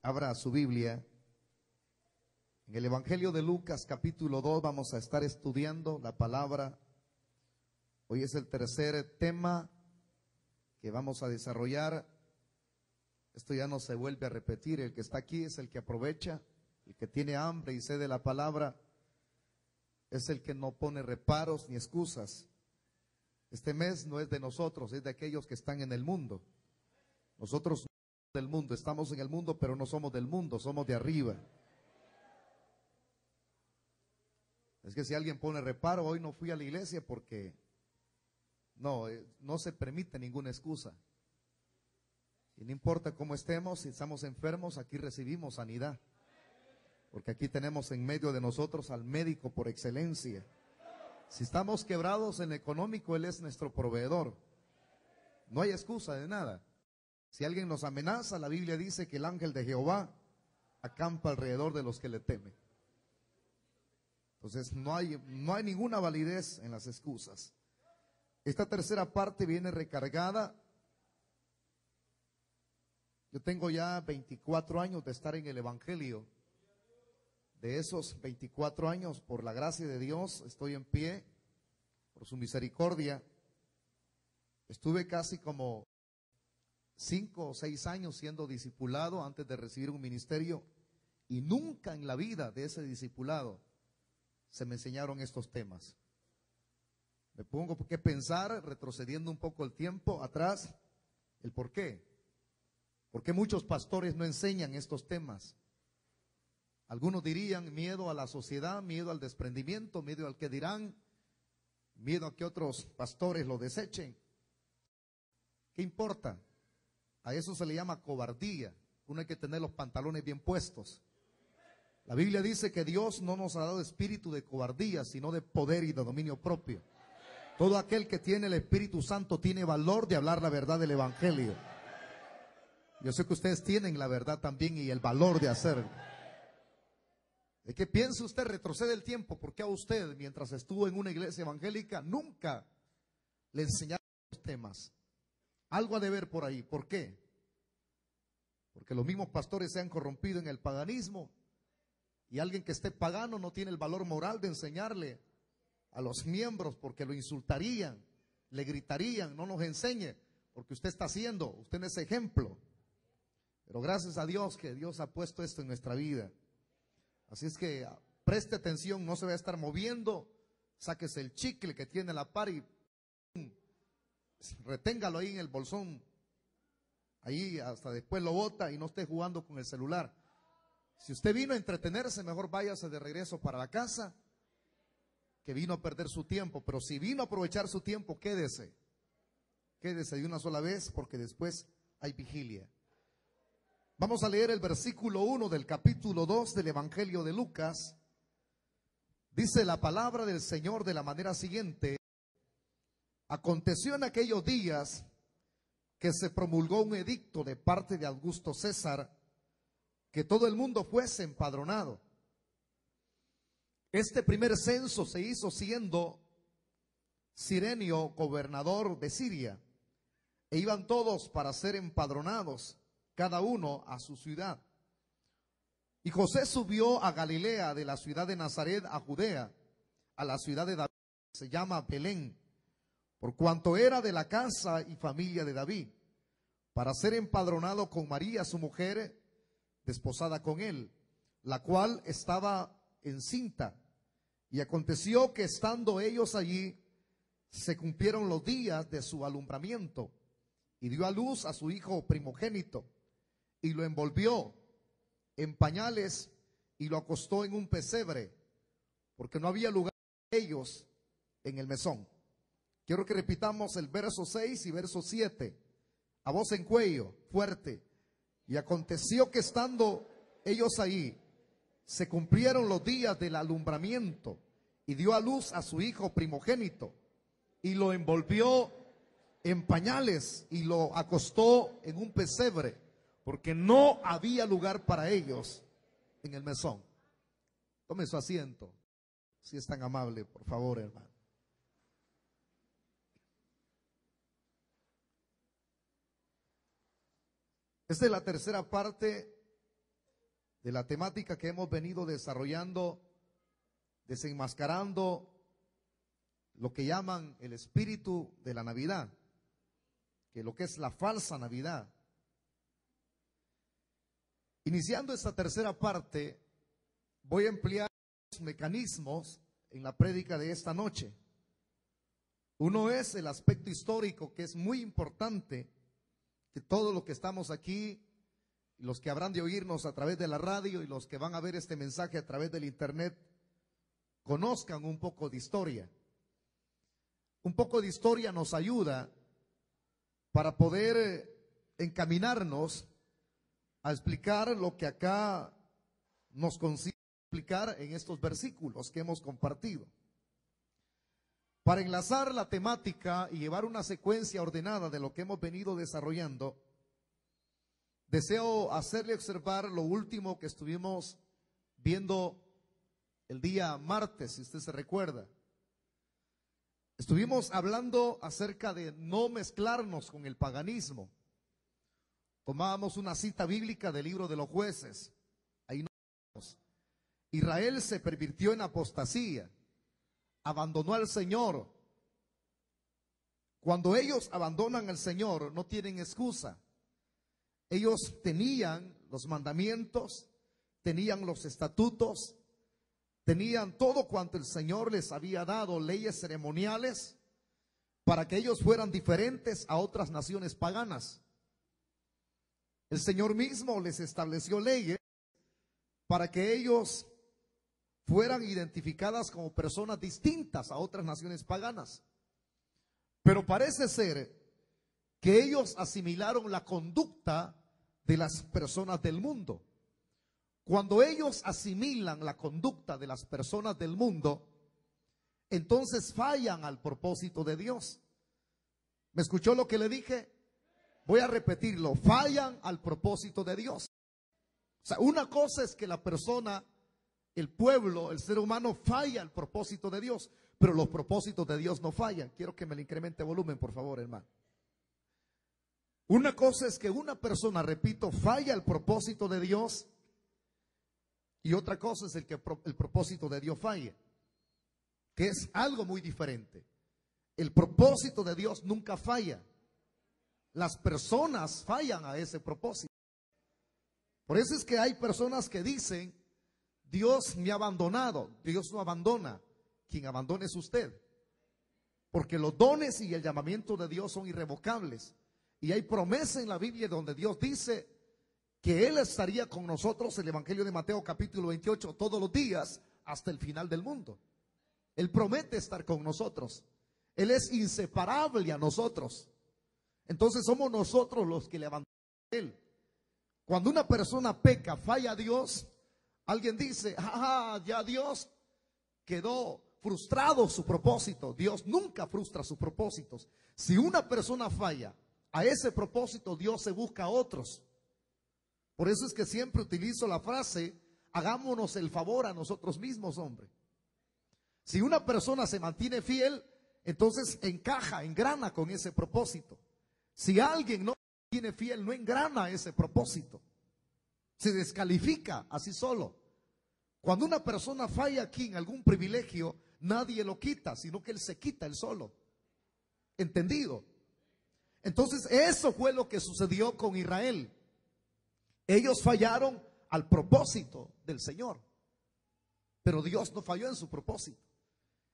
Abra su Biblia. En el Evangelio de Lucas, capítulo 2, vamos a estar estudiando la palabra. Hoy es el tercer tema que vamos a desarrollar. Esto ya no se vuelve a repetir. El que está aquí es el que aprovecha. El que tiene hambre y sed de la palabra es el que no pone reparos ni excusas. Este mes no es de nosotros, es de aquellos que están en el mundo. Nosotros no somos del mundo, estamos en el mundo, pero no somos del mundo, somos de arriba. Es que si alguien pone reparo, hoy no fui a la iglesia porque no se permite ninguna excusa. Y no importa cómo estemos, si estamos enfermos, aquí recibimos sanidad. Porque aquí tenemos en medio de nosotros al médico por excelencia. Si estamos quebrados en lo económico, Él es nuestro proveedor. No hay excusa de nada. Si alguien nos amenaza, la Biblia dice que el ángel de Jehová acampa alrededor de los que le temen. Entonces no hay ninguna validez en las excusas. Esta tercera parte viene recargada. Yo tengo ya 24 años de estar en el Evangelio. De esos 24 años, por la gracia de Dios, estoy en pie, por su misericordia. Estuve casi como 5 o 6 años siendo discipulado antes de recibir un ministerio, y nunca en la vida de ese discipulado se me enseñaron estos temas. Me pongo que pensar, retrocediendo un poco el tiempo atrás, el por qué. ¿Por qué muchos pastores no enseñan estos temas? Algunos dirían miedo a la sociedad, miedo al desprendimiento, miedo al que dirán, miedo a que otros pastores lo desechen. ¿Qué importa? A eso se le llama cobardía. Uno hay que tener los pantalones bien puestos. La Biblia dice que Dios no nos ha dado espíritu de cobardía, sino de poder y de dominio propio. Todo aquel que tiene el Espíritu Santo tiene valor de hablar la verdad del Evangelio. Yo sé que ustedes tienen la verdad también y el valor de hacerlo. ¿De qué piensa usted? Retrocede el tiempo. ¿Por qué a usted, mientras estuvo en una iglesia evangélica, nunca le enseñaron los temas? Algo ha de ver por ahí. ¿Por qué? Porque los mismos pastores se han corrompido en el paganismo, y alguien que esté pagano no tiene el valor moral de enseñarle a los miembros, porque lo insultarían, le gritarían: no nos enseñe, porque usted está haciendo, usted no es ejemplo. Pero gracias a Dios que Dios ha puesto esto en nuestra vida. Así es que preste atención, no se va a estar moviendo, sáquese el chicle que tiene la par y reténgalo ahí en el bolsón, ahí hasta después lo bota, y no esté jugando con el celular. Si usted vino a entretenerse, mejor váyase de regreso para la casa, que vino a perder su tiempo. Pero si vino a aprovechar su tiempo, quédese de una sola vez, porque después hay vigilia. Vamos a leer el versículo 1 del capítulo 2 del Evangelio de Lucas. Dice la palabra del Señor de la manera siguiente: aconteció en aquellos días que se promulgó un edicto de parte de Augusto César, que todo el mundo fuese empadronado. Este primer censo se hizo siendo Cirenio gobernador de Siria, e iban todos para ser empadronados, cada uno a su ciudad. Y José subió a Galilea, de la ciudad de Nazaret a Judea, a la ciudad de David, que se llama Belén, por cuanto era de la casa y familia de David, para ser empadronado con María su mujer, desposada con él, la cual estaba encinta. Y aconteció que estando ellos allí, se cumplieron los días de su alumbramiento, y dio a luz a su hijo primogénito, y lo envolvió en pañales y lo acostó en un pesebre, porque no había lugar para ellos en el mesón. Quiero que repitamos el verso 6 y verso 7 a voz en cuello, fuerte. Y aconteció que estando ellos ahí, se cumplieron los días del alumbramiento, y dio a luz a su hijo primogénito, y lo envolvió en pañales y lo acostó en un pesebre, porque no había lugar para ellos en el mesón. Tome su asiento, si es tan amable, por favor, hermano. Esta es la tercera parte de la temática que hemos venido desarrollando, desenmascarando lo que llaman el espíritu de la Navidad, que lo que es la falsa Navidad. Iniciando esta tercera parte, voy a emplear dos mecanismos en la prédica de esta noche. Uno es el aspecto histórico, que es muy importante, que todos los que estamos aquí, los que habrán de oírnos a través de la radio y los que van a ver este mensaje a través del internet, conozcan un poco de historia. Un poco de historia nos ayuda para poder encaminarnos a explicar lo que acá nos consigue explicar en estos versículos que hemos compartido. Para enlazar la temática y llevar una secuencia ordenada de lo que hemos venido desarrollando, deseo hacerle observar lo último que estuvimos viendo el día martes, si usted se recuerda. Estuvimos hablando acerca de no mezclarnos con el paganismo. Tomábamos una cita bíblica del libro de los Jueces. Ahí nos Israel se pervirtió en apostasía, abandonó al Señor. Cuando ellos abandonan al Señor, no tienen excusa. Ellos tenían los mandamientos, tenían los estatutos, tenían todo cuanto el Señor les había dado, leyes ceremoniales, para que ellos fueran diferentes a otras naciones paganas. El Señor mismo les estableció leyes para que ellos fueran identificadas como personas distintas a otras naciones paganas. Pero parece ser que ellos asimilaron la conducta de las personas del mundo. Cuando ellos asimilan la conducta de las personas del mundo, entonces fallan al propósito de Dios. ¿Me escuchó lo que le dije? Voy a repetirlo, fallan al propósito de Dios. O sea, una cosa es que la persona, el pueblo, el ser humano falla al propósito de Dios, pero los propósitos de Dios no fallan. Quiero que me le incremente volumen, por favor, hermano. Una cosa es que una persona, repito, falla al propósito de Dios, y otra cosa es que el propósito de Dios falle, que es algo muy diferente. El propósito de Dios nunca falla. Las personas fallan a ese propósito. Por eso es que hay personas que dicen: Dios me ha abandonado. Dios no abandona. Quien abandona es usted. Porque los dones y el llamamiento de Dios son irrevocables. Y hay promesa en la Biblia donde Dios dice que Él estaría con nosotros, el Evangelio de Mateo capítulo 28, todos los días hasta el final del mundo. Él promete estar con nosotros. Él es inseparable a nosotros. Entonces somos nosotros los que le abandonamos a Él. Cuando una persona peca, falla a Dios, alguien dice: ya Dios quedó frustrado su propósito. Dios nunca frustra sus propósitos. Si una persona falla a ese propósito, Dios se busca a otros. Por eso es que siempre utilizo la frase: hagámonos el favor a nosotros mismos, hombre. Si una persona se mantiene fiel, entonces encaja, engrana con ese propósito. Si alguien no se mantiene fiel, no engrana ese propósito. Se descalifica así solo. Cuando una persona falla aquí en algún privilegio, nadie lo quita, sino que él se quita él solo. ¿Entendido? Entonces eso fue lo que sucedió con Israel. Ellos fallaron al propósito del Señor, pero Dios no falló en su propósito.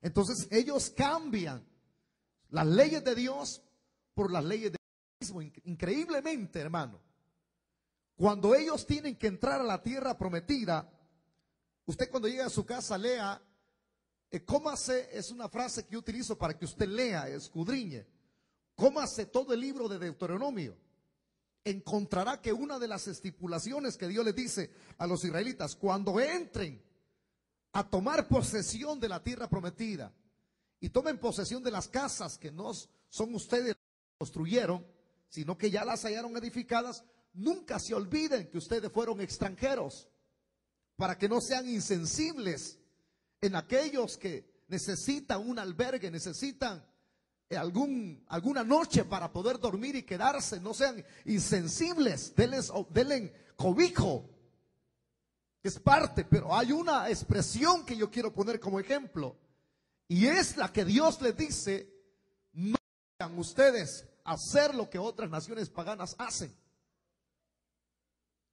Entonces ellos cambian las leyes de Dios por las leyes de Dios mismo. Increíblemente, hermano, cuando ellos tienen que entrar a la tierra prometida, usted cuando llega a su casa lea, cómase, es una frase que yo utilizo para que usted lea, escudriñe, cómase todo el libro de Deuteronomio. Encontrará que una de las estipulaciones que Dios les dice a los israelitas, cuando entren a tomar posesión de la tierra prometida y tomen posesión de las casas que no son ustedes los que construyeron, sino que ya las hallaron edificadas, nunca se olviden que ustedes fueron extranjeros, para que no sean insensibles en aquellos que necesitan un albergue, necesitan alguna noche para poder dormir y quedarse. No sean insensibles, denle cobijo. Es parte, pero hay una expresión que yo quiero poner como ejemplo, y es la que Dios les dice: no vayan ustedes a hacer lo que otras naciones paganas hacen.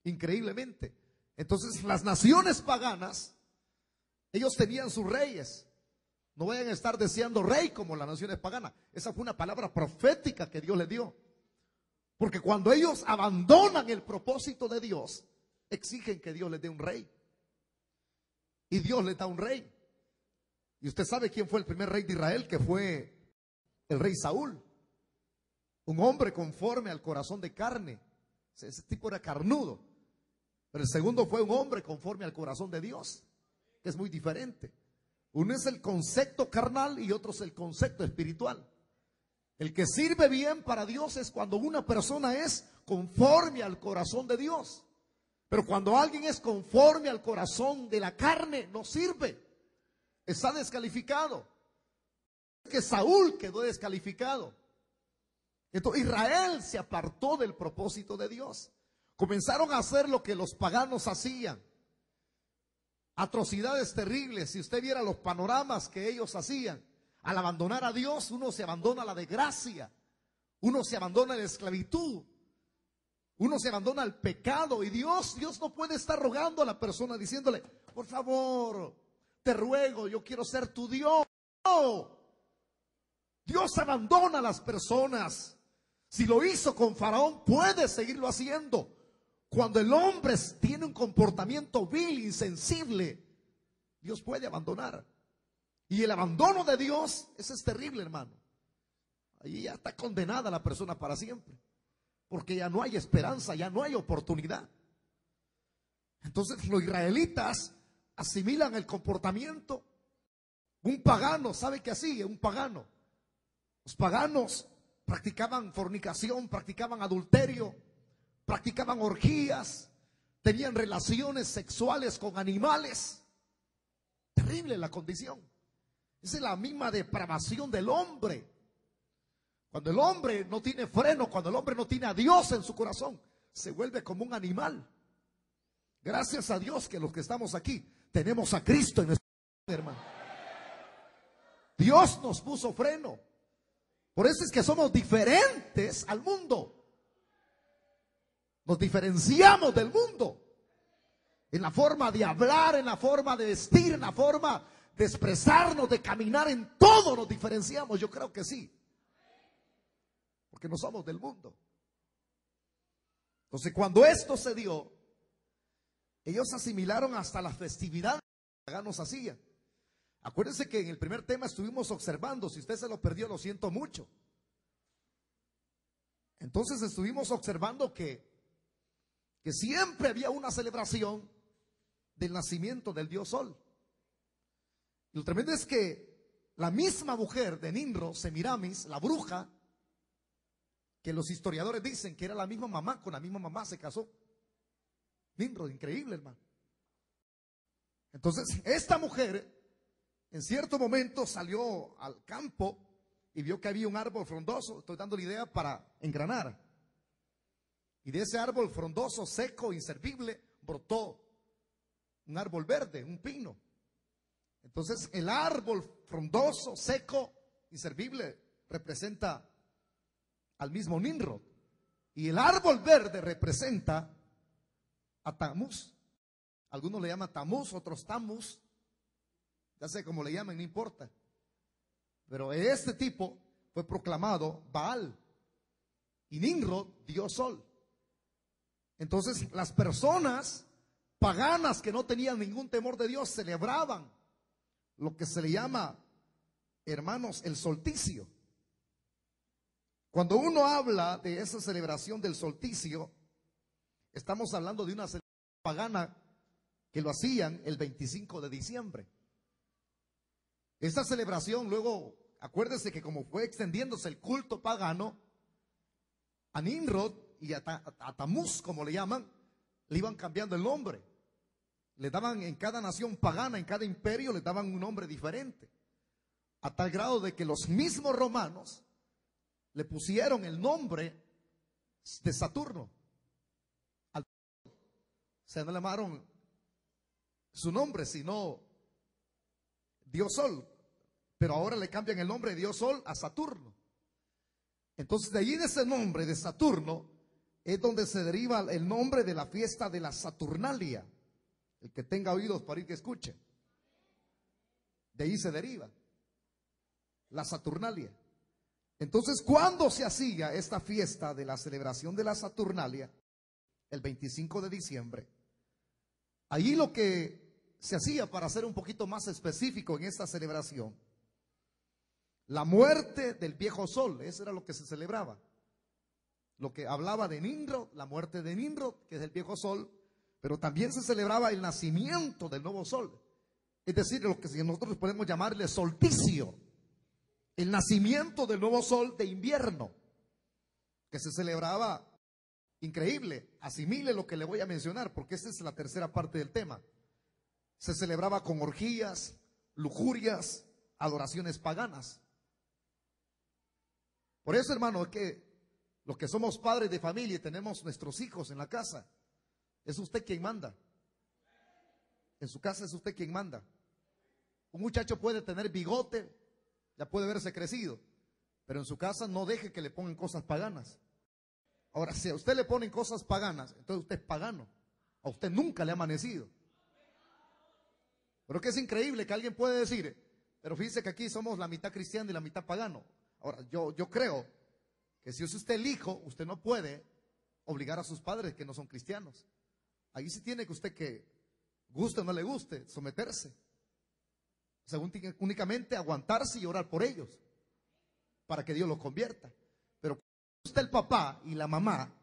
Increíblemente. Entonces, las naciones paganas, ellos tenían sus reyes. No vayan a estar deseando rey como las naciones paganas. Esa fue una palabra profética que Dios les dio. Porque cuando ellos abandonan el propósito de Dios, exigen que Dios les dé un rey. Y Dios les da un rey. Y usted sabe quién fue el primer rey de Israel, que fue el rey Saúl. Un hombre conforme al corazón de carne. Ese tipo era carnudo. Pero el segundo fue un hombre conforme al corazón de Dios, que es muy diferente. Uno es el concepto carnal y otro es el concepto espiritual. El que sirve bien para Dios es cuando una persona es conforme al corazón de Dios. Pero cuando alguien es conforme al corazón de la carne, no sirve. Está descalificado. Que Saúl quedó descalificado. Entonces Israel se apartó del propósito de Dios. Comenzaron a hacer lo que los paganos hacían. Atrocidades terribles. Si usted viera los panoramas que ellos hacían, al abandonar a Dios, uno se abandona a la desgracia, uno se abandona a la esclavitud, uno se abandona al pecado. Y Dios no puede estar rogando a la persona diciéndole: por favor, te ruego, yo quiero ser tu Dios. No. Dios abandona a las personas. Si lo hizo con Faraón, puede seguirlo haciendo. Cuando el hombre tiene un comportamiento vil, insensible, Dios puede abandonar. Y el abandono de Dios, ese es terrible, hermano. Ahí ya está condenada la persona para siempre. Porque ya no hay esperanza, ya no hay oportunidad. Entonces los israelitas asimilan el comportamiento. Un pagano, ¿sabe qué hacía un pagano? Los paganos practicaban fornicación, practicaban adulterio, practicaban orgías, tenían relaciones sexuales con animales. Terrible la condición. Esa es la misma depravación del hombre. Cuando el hombre no tiene freno, cuando el hombre no tiene a Dios en su corazón, se vuelve como un animal. Gracias a Dios que los que estamos aquí tenemos a Cristo en nuestro corazón, hermano. Dios nos puso freno. Por eso es que somos diferentes al mundo. Nos diferenciamos del mundo. En la forma de hablar, en la forma de vestir, en la forma de expresarnos, de caminar, en todo nos diferenciamos. Yo creo que sí. Porque no somos del mundo. Entonces, cuando esto se dio, ellos asimilaron hasta las festividades que los paganos hacían. Acuérdense que en el primer tema estuvimos observando. Si usted se lo perdió, lo siento mucho. Entonces estuvimos observando que siempre había una celebración del nacimiento del dios Sol. Y lo tremendo es que la misma mujer de Nimrod, Semiramis, la bruja, que los historiadores dicen que era la misma mamá, con la misma mamá se casó. Nimrod, increíble, hermano. Entonces, esta mujer en cierto momento salió al campo y vio que había un árbol frondoso. Estoy dando la idea para engranar. Y de ese árbol frondoso, seco, inservible, brotó un árbol verde, un pino. Entonces el árbol frondoso, seco, inservible, representa al mismo Nimrod. Y el árbol verde representa a Tamuz. Algunos le llaman Tamuz, otros Tammuz. Ya sé cómo le llaman, no importa. Pero este tipo fue proclamado Baal. Y Nimrod dio Sol. Entonces las personas paganas que no tenían ningún temor de Dios celebraban lo que se le llama, hermanos, el solsticio. Cuando uno habla de esa celebración del solsticio, estamos hablando de una celebración pagana que lo hacían el 25 de diciembre. Esta celebración luego, acuérdense que como fue extendiéndose el culto pagano, a Nimrod y a Tamuz, como le llaman, le iban cambiando el nombre. Le daban en cada nación pagana, en cada imperio, le daban un nombre diferente. A tal grado de que los mismos romanos le pusieron el nombre de Saturno. O sea, no le llamaron su nombre, sino Dios Sol. Pero ahora le cambian el nombre de Dios Sol a Saturno. Entonces de allí, de ese nombre de Saturno, es donde se deriva el nombre de la fiesta de la Saturnalia. El que tenga oídos para ir que escuche. De ahí se deriva la Saturnalia. Entonces, ¿cuándo se hacía esta fiesta de la celebración de la Saturnalia? El 25 de diciembre. Allí lo que se hacía, para ser un poquito más específico en esta celebración, la muerte del viejo sol, eso era lo que se celebraba. Lo que hablaba de Nimrod, la muerte de Nimrod, que es el viejo sol, pero también se celebraba el nacimiento del nuevo sol. Es decir, lo que nosotros podemos llamarle solsticio, el nacimiento del nuevo sol de invierno, que se celebraba, increíble, asimile lo que le voy a mencionar, porque esta es la tercera parte del tema. Se celebraba con orgías, lujurias, adoraciones paganas. Por eso, hermano, es que los que somos padres de familia y tenemos nuestros hijos en la casa, es usted quien manda. En su casa es usted quien manda. Un muchacho puede tener bigote, ya puede verse crecido, pero en su casa no deje que le pongan cosas paganas. Ahora, si a usted le ponen cosas paganas, entonces usted es pagano. A usted nunca le ha amanecido. Pero que es increíble que alguien puede decir, pero fíjese que aquí somos la mitad cristiano y la mitad pagano. Ahora, yo creo que si es usted el hijo, usted no puede obligar a sus padres que no son cristianos. Ahí sí tiene que usted, que guste o no le guste, someterse. Según únicamente aguantarse y orar por ellos, para que Dios los convierta. Pero cuando usted el papá y la mamá,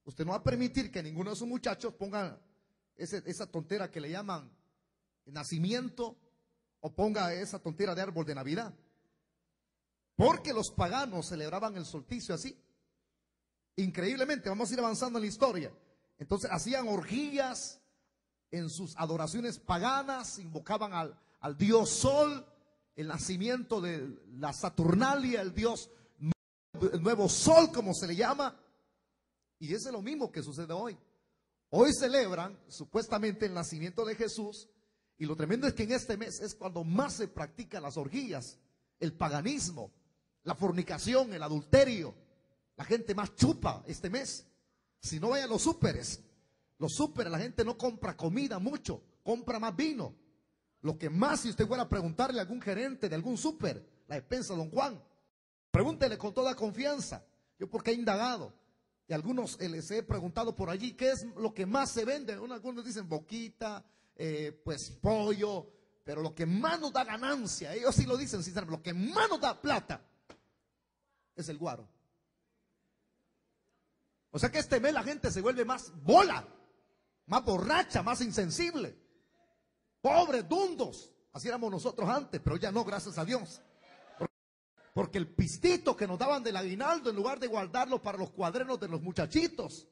usted no va a permitir que ninguno de sus muchachos ponga esa tontera que le llaman nacimiento, o ponga esa tontera de árbol de Navidad. Porque los paganos celebraban el solsticio así. Increíblemente, vamos a ir avanzando en la historia. Entonces hacían orgías en sus adoraciones paganas, invocaban al dios Sol, el nacimiento de la Saturnalia, el dios el nuevo Sol, como se le llama. Y eso es lo mismo que sucede hoy. Hoy celebran supuestamente el nacimiento de Jesús, y lo tremendo es que en este mes es cuando más se practican las orgías, el paganismo, la fornicación, el adulterio. La gente más chupa este mes. Si no, vaya a los súperes. Los súperes, la gente no compra comida mucho, compra más vino. Lo que más, si usted fuera a preguntarle a algún gerente de algún súper, la despensa Don Juan, pregúntele con toda confianza. Yo, porque he indagado, y algunos les he preguntado por allí, ¿qué es lo que más se vende? Algunos dicen boquita, pues pollo, pero lo que más nos da ganancia, ellos sí lo dicen sinceramente, lo que más nos da plata es el guaro. O sea que este mes la gente se vuelve más bola, más borracha, más insensible. Pobres, dundos. Así éramos nosotros antes, pero ya no, gracias a Dios. Porque el pistito que nos daban del aguinaldo, en lugar de guardarlo para los cuadernos de los muchachitos,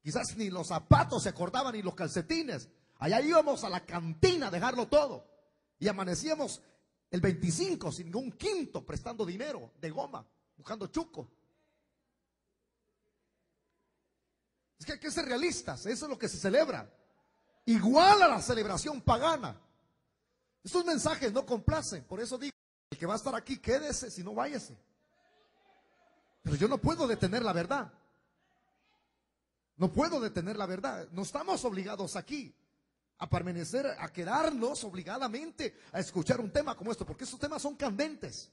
quizás ni los zapatos se acordaban, ni los calcetines. Allá íbamos a la cantina a dejarlo todo. Y amanecíamos el 25 sin ningún quinto, prestando dinero de goma, buscando chuco. Es que hay que ser realistas, eso es lo que se celebra. Igual a la celebración pagana. Estos mensajes no complacen, por eso digo, el que va a estar aquí, quédese, si no, váyase. Pero yo no puedo detener la verdad. No puedo detener la verdad. No estamos obligados aquí a permanecer, a quedarnos obligadamente a escuchar un tema como esto, porque estos temas son candentes.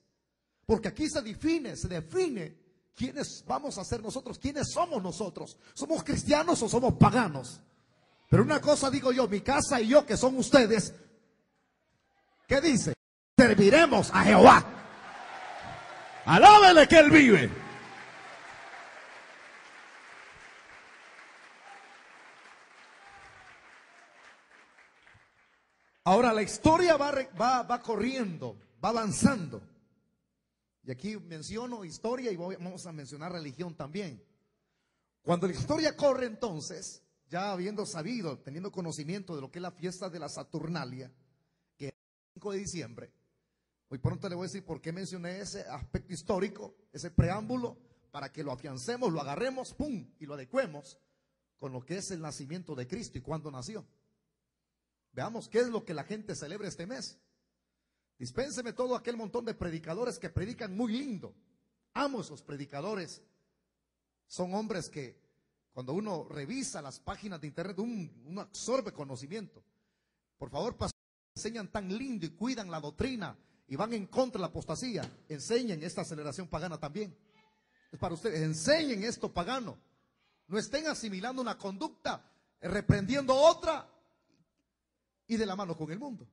Porque aquí se define quiénes vamos a ser nosotros, quiénes somos nosotros. ¿Somos cristianos o somos paganos? Pero una cosa digo yo, mi casa y yo, que son ustedes, ¿qué dice? Serviremos a Jehová. Alábele que Él vive. Ahora la historia va corriendo, va avanzando. Y aquí menciono historia y vamos a mencionar religión también. Cuando la historia corre, entonces, ya habiendo sabido, teniendo conocimiento de lo que es la fiesta de la Saturnalia, que es el 5 de diciembre, hoy pronto le voy a decir por qué mencioné ese aspecto histórico, ese preámbulo, para que lo afiancemos, lo agarremos, pum, y lo adecuemos con lo que es el nacimiento de Cristo y cuándo nació. Veamos qué es lo que la gente celebra este mes. Dispénseme todo aquel montón de predicadores que predican muy lindo. Amo esos predicadores. Son hombres que cuando uno revisa las páginas de internet, uno absorbe conocimiento. Por favor, pastores, enseñan tan lindo y cuidan la doctrina y van en contra de la apostasía. Enseñen esta celebración pagana también. Es para ustedes. Enseñen esto pagano. No estén asimilando una conducta, reprendiendo otra y de la mano con el mundo.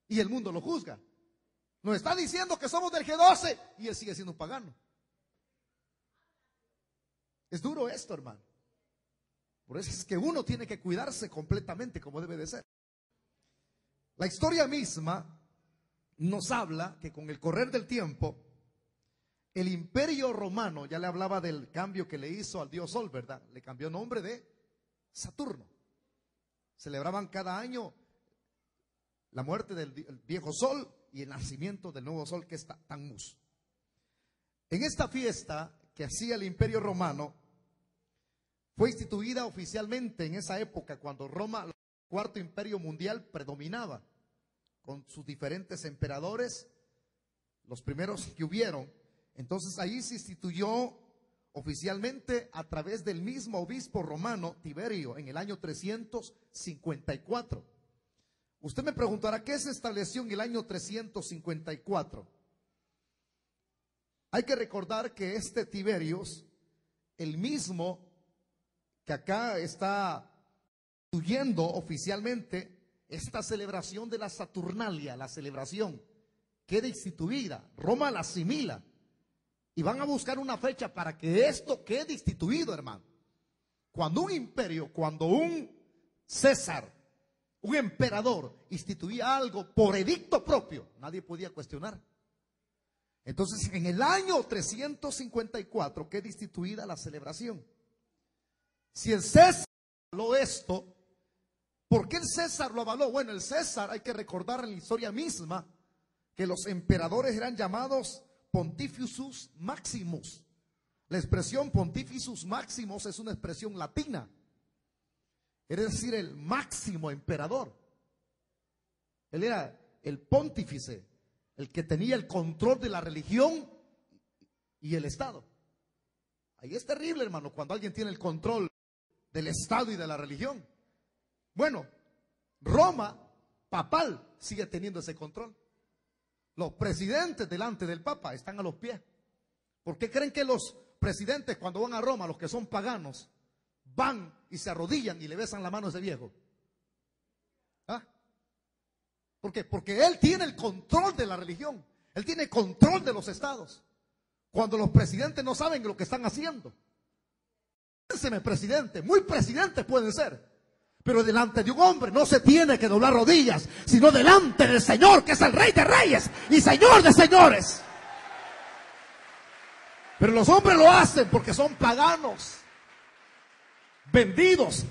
Y el mundo lo juzga. Nos está diciendo que somos del G12 y él sigue siendo un pagano. Es duro esto, hermano. Por eso es que uno tiene que cuidarse completamente como debe de ser. La historia misma nos habla que con el correr del tiempo, el Imperio Romano, ya le hablaba del cambio que le hizo al dios Sol, ¿verdad? Le cambió nombre de Saturno. Celebraban cada año la muerte del viejo Sol y el nacimiento del nuevo Sol, que es Tammuz. En esta fiesta que hacía el Imperio Romano, fue instituida oficialmente en esa época cuando Roma, el cuarto imperio mundial, predominaba con sus diferentes emperadores, los primeros que hubieron. Entonces ahí se instituyó oficialmente a través del mismo obispo romano Tiberio en el año 354. Usted me preguntará, ¿qué se estableció en el año 354? Hay que recordar que este Tiberios, el mismo que acá está instituyendo oficialmente esta celebración de la Saturnalia, la celebración queda instituida, Roma la asimila y van a buscar una fecha para que esto quede instituido, hermano. Cuando un imperio, cuando un César, un emperador instituía algo por edicto propio, nadie podía cuestionar. Entonces, en el año 354 queda instituida la celebración. Si el César avaló esto, ¿por qué el César lo avaló? Bueno, el César, hay que recordar en la historia misma que los emperadores eran llamados Pontificus Maximus. La expresión Pontificus Maximus es una expresión latina, es decir, el máximo emperador. Él era el pontífice, el que tenía el control de la religión y el Estado. Ahí es terrible, hermano, cuando alguien tiene el control del Estado y de la religión. Bueno, Roma papal sigue teniendo ese control. Los presidentes delante del Papa están a los pies. ¿Por qué creen que los presidentes cuando van a Roma, los que son paganos, van y se arrodillan y le besan la mano a ese viejo? ¿Ah? ¿Por qué? Porque él tiene el control de la religión. Él tiene control de los estados. Cuando los presidentes no saben lo que están haciendo. Piénseme, presidente, muy presidentes pueden ser, pero delante de un hombre no se tiene que doblar rodillas, sino delante del Señor, que es el Rey de Reyes y Señor de Señores. Pero los hombres lo hacen porque son paganos, vendidos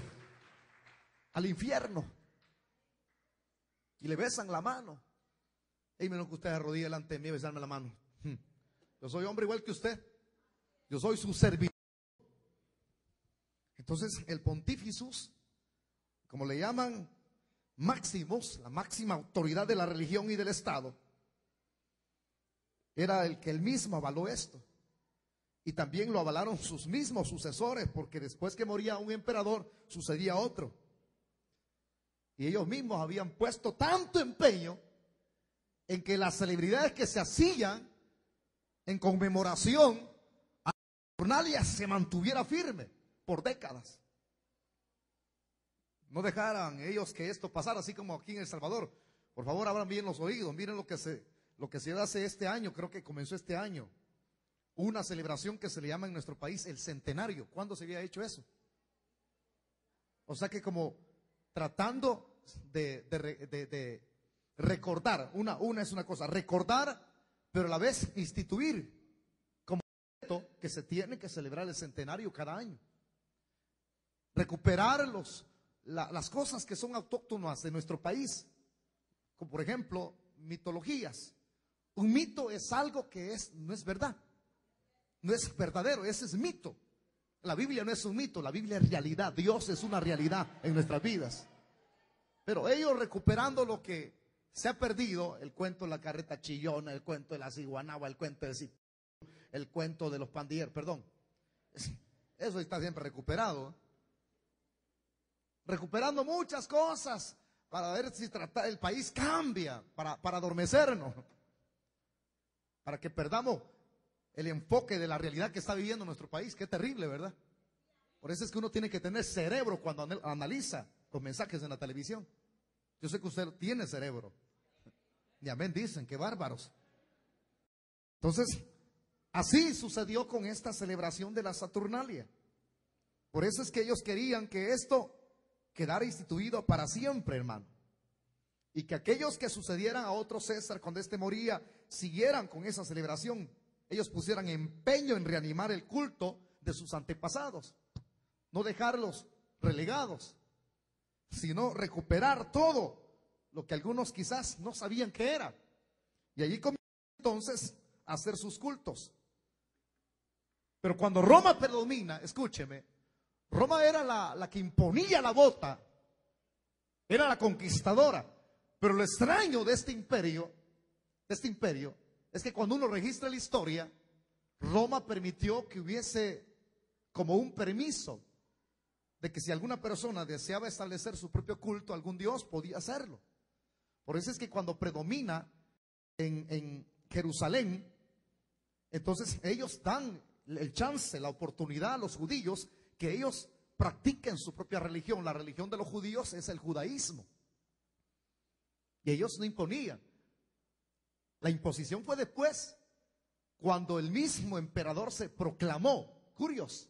al infierno, y le besan la mano. Y menos que usted arrodille delante de mí y besarme la mano. Yo soy hombre igual que usted. Yo soy su servidor. Entonces el Pontificus, como le llaman, Maximus, la máxima autoridad de la religión y del Estado, era el que él mismo avaló esto. Y también lo avalaron sus mismos sucesores, porque después que moría un emperador, sucedía otro. Y ellos mismos habían puesto tanto empeño en que las celebridades que se hacían en conmemoración a Saturnalia se mantuviera firme por décadas. No dejaran ellos que esto pasara, así como aquí en El Salvador. Por favor, abran bien los oídos, miren lo que se hace este año, creo que comenzó este año. Una celebración que se le llama en nuestro país el centenario. ¿Cuándo se había hecho eso? O sea que como tratando de recordar, una es una cosa, recordar, pero a la vez instituir como que se tiene que celebrar el centenario cada año. Recuperar las cosas que son autóctonas de nuestro país, como por ejemplo mitologías. Un mito es algo que no es verdad, no es verdadero, ese es mito. La Biblia no es un mito, la Biblia es realidad. Dios es una realidad en nuestras vidas. Pero ellos recuperando lo que se ha perdido, el cuento de la carreta chillona, el cuento de la ciguanaba, el cuento de el cuento de los pandilleros, perdón. Eso está siempre recuperado. Recuperando muchas cosas para ver si el país cambia, para adormecernos, para que perdamos el enfoque de la realidad que está viviendo nuestro país. Qué terrible, ¿verdad? Por eso es que uno tiene que tener cerebro cuando analiza los mensajes en la televisión. Yo sé que usted tiene cerebro. Y amén dicen, qué bárbaros. Entonces, así sucedió con esta celebración de la Saturnalia. Por eso es que ellos querían que esto quedara instituido para siempre, hermano. Y que aquellos que sucedieran a otro César cuando éste moría, siguieran con esa celebración. Ellos pusieran empeño en reanimar el culto de sus antepasados. No dejarlos relegados, sino recuperar todo lo que algunos quizás no sabían que era. Y allí comienzan entonces a hacer sus cultos. Pero cuando Roma predomina, escúcheme, Roma era la que imponía la bota, era la conquistadora. Pero lo extraño de este imperio, es que cuando uno registra la historia, Roma permitió que hubiese como un permiso de que si alguna persona deseaba establecer su propio culto a algún dios, podía hacerlo. Por eso es que cuando predomina en Jerusalén, entonces ellos dan el chance, la oportunidad a los judíos que ellos practiquen su propia religión. La religión de los judíos es el judaísmo. Y ellos no imponían. La imposición fue después, cuando el mismo emperador se proclamó, curioso,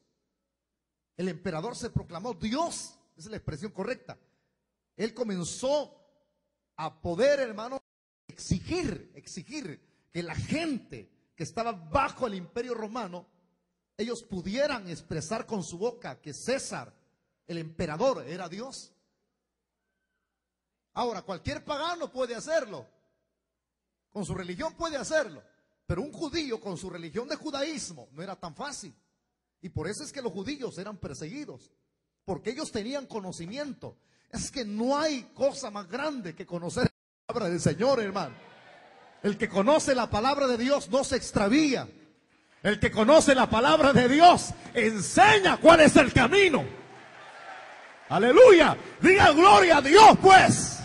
el emperador se proclamó Dios, esa es la expresión correcta. Él comenzó a poder, hermano, exigir que la gente que estaba bajo el imperio romano, ellos pudieran expresar con su boca que César, el emperador, era Dios. Ahora, cualquier pagano puede hacerlo, con su religión puede hacerlo, pero un judío con su religión de judaísmo no era tan fácil. Y por eso es que los judíos eran perseguidos, porque ellos tenían conocimiento. Es que no hay cosa más grande que conocer la palabra del Señor, hermano. El que conoce la palabra de Dios no se extravía. El que conoce la palabra de Dios enseña cuál es el camino. Aleluya. Diga gloria a Dios, pues.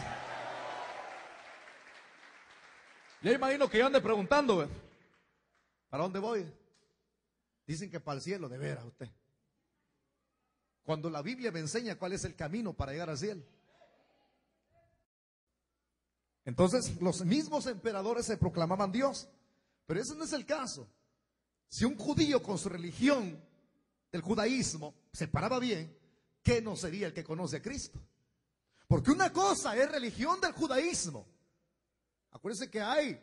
Ya imagino que yo ande preguntando, ¿ves? ¿Para dónde voy? Dicen que para el cielo, de veras usted. Cuando la Biblia me enseña cuál es el camino para llegar al cielo. Entonces, los mismos emperadores se proclamaban Dios. Pero ese no es el caso. Si un judío con su religión, el judaísmo, se paraba bien, ¿qué no sería el que conoce a Cristo? Porque una cosa es religión del judaísmo. Acuérdense que hay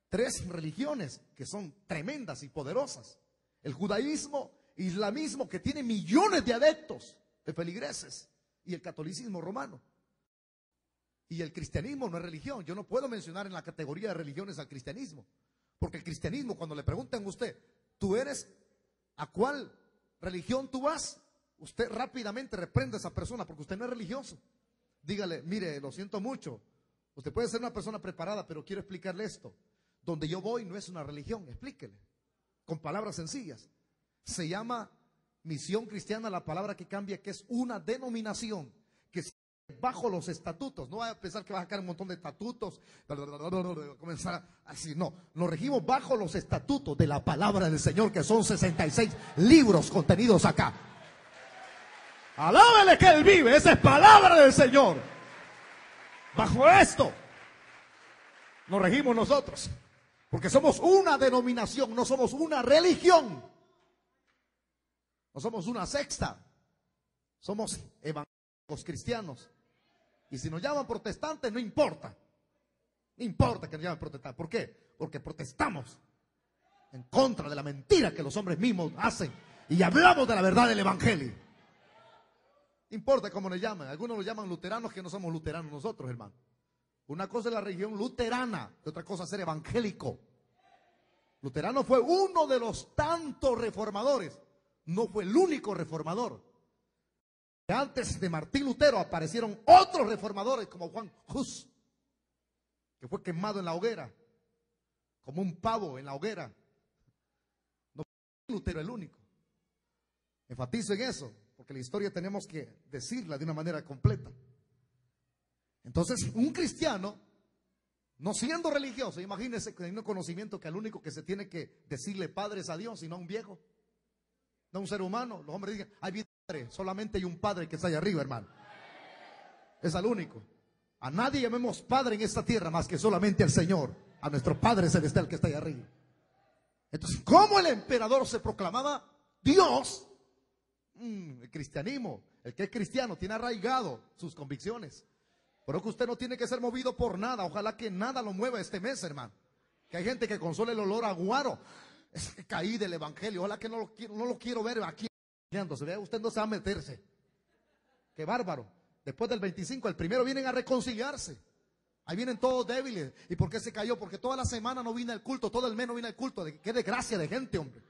3 religiones que son tremendas y poderosas. El judaísmo, islamismo, que tiene millones de adeptos, de feligreses, y el catolicismo romano. Y el cristianismo no es religión. Yo no puedo mencionar en la categoría de religiones al cristianismo, porque el cristianismo, cuando le preguntan a usted, ¿tú eres a cuál religión tú vas? Usted rápidamente reprende a esa persona, porque usted no es religioso. Dígale, mire, lo siento mucho, usted puede ser una persona preparada, pero quiero explicarle esto. Donde yo voy no es una religión, explíquele, con palabras sencillas. Se llama Misión Cristiana, la palabra que cambia, que es una denominación que bajo los estatutos. No va a pensar que va a sacar un montón de estatutos, comenzar así, no. Nos regimos bajo los estatutos de la palabra del Señor, que son 66 libros contenidos acá. Alábele que Él vive, esa es palabra del Señor. Bajo esto nos regimos nosotros, porque somos una denominación, no somos una religión, no somos una secta, somos evangélicos cristianos. Y si nos llaman protestantes, no importa, no importa que nos llamen protestantes. ¿Por qué? Porque protestamos en contra de la mentira que los hombres mismos hacen y hablamos de la verdad del evangelio. No importa cómo nos llaman. Algunos nos llaman luteranos, que no somos luteranos nosotros, hermano. Una cosa es la religión luterana y otra cosa es ser evangélico. Luterano fue uno de los tantos reformadores, no fue el único reformador. Antes de Martín Lutero aparecieron otros reformadores como Juan Hus, que fue quemado en la hoguera, como un pavo en la hoguera. No fue Lutero el único. Enfatizo en eso, porque la historia tenemos que decirla de una manera completa. Entonces, un cristiano, no siendo religioso, imagínense teniendo conocimiento que el único que se tiene que decirle padre es a Dios y no a un viejo, no a un ser humano. Los hombres dicen, hay padre, solamente hay un padre que está allá arriba, hermano. Es al único. A nadie llamemos padre en esta tierra más que solamente al Señor, a nuestro Padre Celestial que está allá arriba. Entonces, ¿cómo el emperador se proclamaba Dios? El cristianismo, el que es cristiano tiene arraigado sus convicciones. Pero que usted no tiene que ser movido por nada. Ojalá que nada lo mueva este mes, hermano. Que hay gente que consuela el olor a guaro. Es que caí del evangelio. Ojalá que no lo quiero ver aquí. Usted no se va a meterse. Qué bárbaro. Después del 25, el primero vienen a reconciliarse. Ahí vienen todos débiles. ¿Y por qué se cayó? Porque toda la semana no vino al culto. Todo el mes no vino al culto. Qué desgracia de gente, hombre.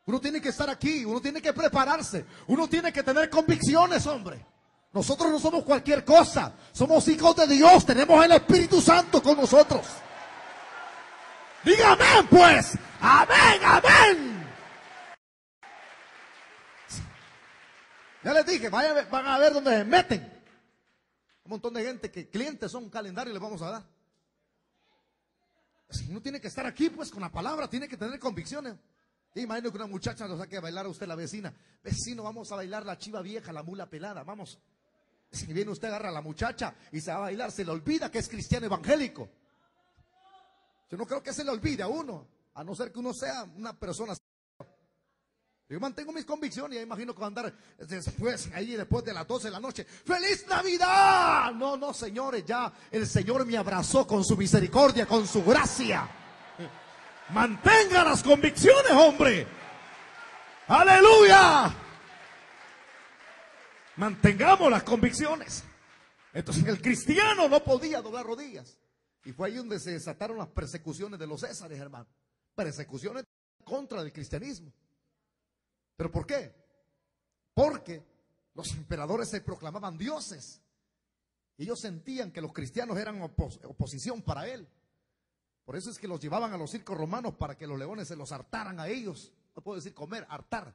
Uno tiene que estar aquí. Uno tiene que prepararse. Uno tiene que tener convicciones, hombre. Nosotros no somos cualquier cosa. Somos hijos de Dios. Tenemos el Espíritu Santo con nosotros. Diga amén, pues. Amén, amén. Ya les dije, van a ver dónde se meten. Un montón de gente que clientes son un calendario y les vamos a dar. Uno tiene que estar aquí, pues, con la palabra. Tiene que tener convicciones. Imagino que una muchacha nos saque a bailar a usted, la vecina. Vecino, vamos a bailar la chiva vieja, la mula pelada. Vamos. Si viene usted, agarra a la muchacha y se va a bailar, se le olvida que es cristiano evangélico. Yo no creo que se le olvide a uno, a no ser que uno sea una persona. Yo mantengo mis convicciones y imagino que va a andar después, ahí después de las 12 de la noche. ¡Feliz Navidad! No, no, señores, ya el Señor me abrazó con su misericordia, con su gracia. Mantenga las convicciones, hombre. ¡Aleluya! Mantengamos las convicciones. Entonces el cristiano no podía doblar rodillas. Y fue ahí donde se desataron las persecuciones de los Césares, hermano. Persecuciones contra el cristianismo. ¿Pero por qué? Porque los emperadores se proclamaban dioses. Ellos sentían que los cristianos eran oposición para él. Por eso es que los llevaban a los circos romanos para que los leones se los hartaran a ellos. No puedo decir comer, hartar.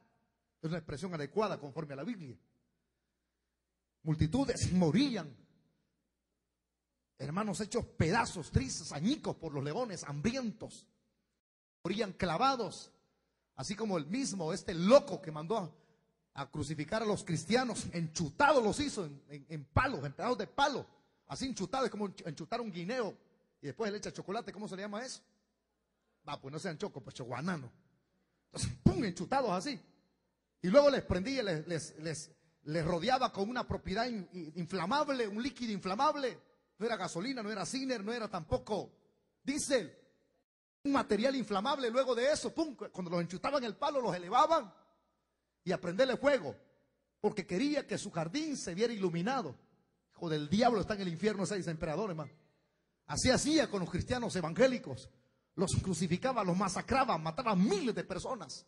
Es una expresión adecuada conforme a la Biblia. Multitudes morían, hermanos, hechos pedazos, tristes, añicos por los leones, hambrientos. Morían clavados, así como el mismo, este loco que mandó a crucificar a los cristianos, enchutados los hizo en palos, en pedazos de palo, así enchutados, es como enchutar un guineo y después le echa chocolate. ¿Cómo se le llama eso? Pues no sean choco, pues choguanano. Entonces, pum, enchutados así. Y luego les prendía, les rodeaba con una propiedad inflamable, un líquido inflamable. No era gasolina, no era ciner, no era tampoco diésel. Un material inflamable. Luego de eso, pum, cuando los enchutaban el palo, los elevaban y a prenderle fuego, porque quería que su jardín se viera iluminado. Hijo del diablo, está en el infierno ese emperador, hermano. Así hacía con los cristianos evangélicos. Los crucificaba, los masacraba, mataba miles de personas.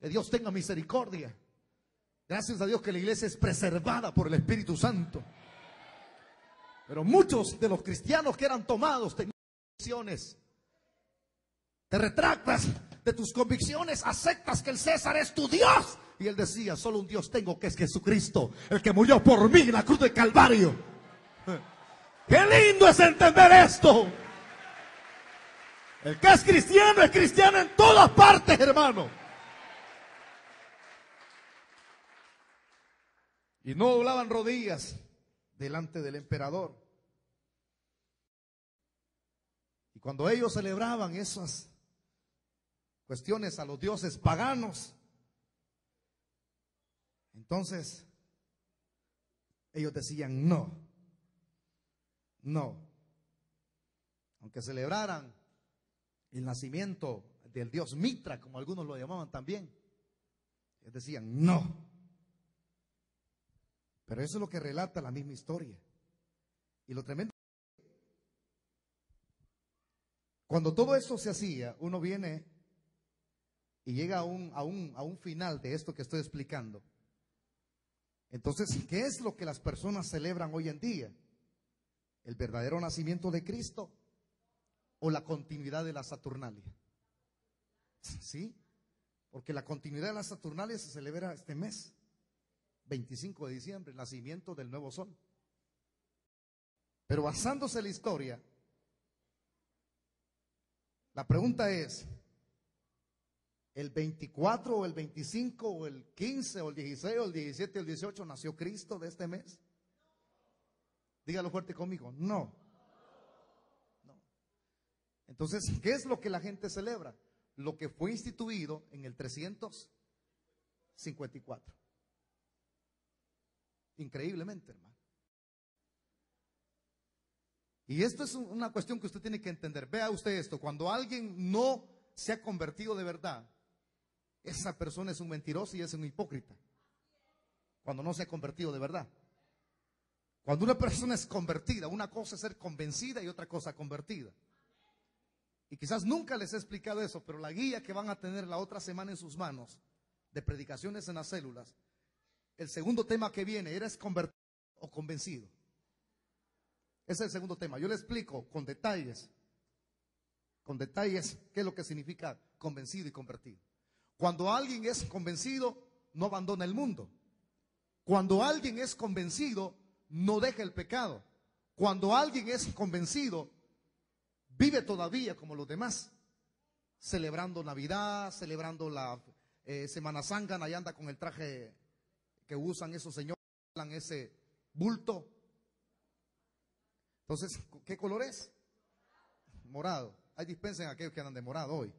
Que Dios tenga misericordia. Gracias a Dios que la iglesia es preservada por el Espíritu Santo. Pero muchos de los cristianos que eran tomados tenían convicciones. Te retractas de tus convicciones, aceptas que el César es tu Dios. Y él decía, solo un Dios tengo, que es Jesucristo, el que murió por mí en la cruz del Calvario. ¡Qué lindo es entender esto! El que es cristiano en todas partes, hermano. Y no doblaban rodillas delante del emperador. Y cuando ellos celebraban esas cuestiones a los dioses paganos, entonces ellos decían no, no. Aunque celebraran el nacimiento del dios Mitra, como algunos lo llamaban también, ellos decían no. Pero eso es lo que relata la misma historia. Y lo tremendo, cuando todo esto se hacía, uno viene y llega a un final de esto que estoy explicando. Entonces, ¿qué es lo que las personas celebran hoy en día? ¿El verdadero nacimiento de Cristo o la continuidad de la Saturnalia? ¿Sí? Porque la continuidad de la Saturnalia se celebra este mes, 25 de diciembre, el nacimiento del nuevo sol. Pero basándose en la historia, la pregunta es, ¿el 24 o el 25 o el 15 o el 16 o el 17 o el 18 nació Cristo de este mes? Dígalo fuerte conmigo, no. Entonces, ¿qué es lo que la gente celebra? Lo que fue instituido en el 354. Increíblemente, hermano. Y esto es una cuestión que usted tiene que entender. Vea usted esto, cuando alguien no se ha convertido de verdad, esa persona es un mentiroso y es un hipócrita. Cuando no se ha convertido de verdad. Cuando una persona es convertida, una cosa es ser convencida y otra cosa convertida. Y quizás nunca les he explicado eso, pero la guía que van a tener la otra semana en sus manos, de predicaciones en las células, el segundo tema que viene, ¿eres convertido o convencido? Ese es el segundo tema. Yo le explico con detalles, qué es lo que significa convencido y convertido. Cuando alguien es convencido, no abandona el mundo. Cuando alguien es convencido, no deja el pecado. Cuando alguien es convencido, vive todavía como los demás, celebrando Navidad, celebrando la Semana Santa, ahí anda con el traje que usan esos señores, ese bulto. Entonces, ¿qué color es? Morado. Hay dispensen a aquellos que andan de morado hoy,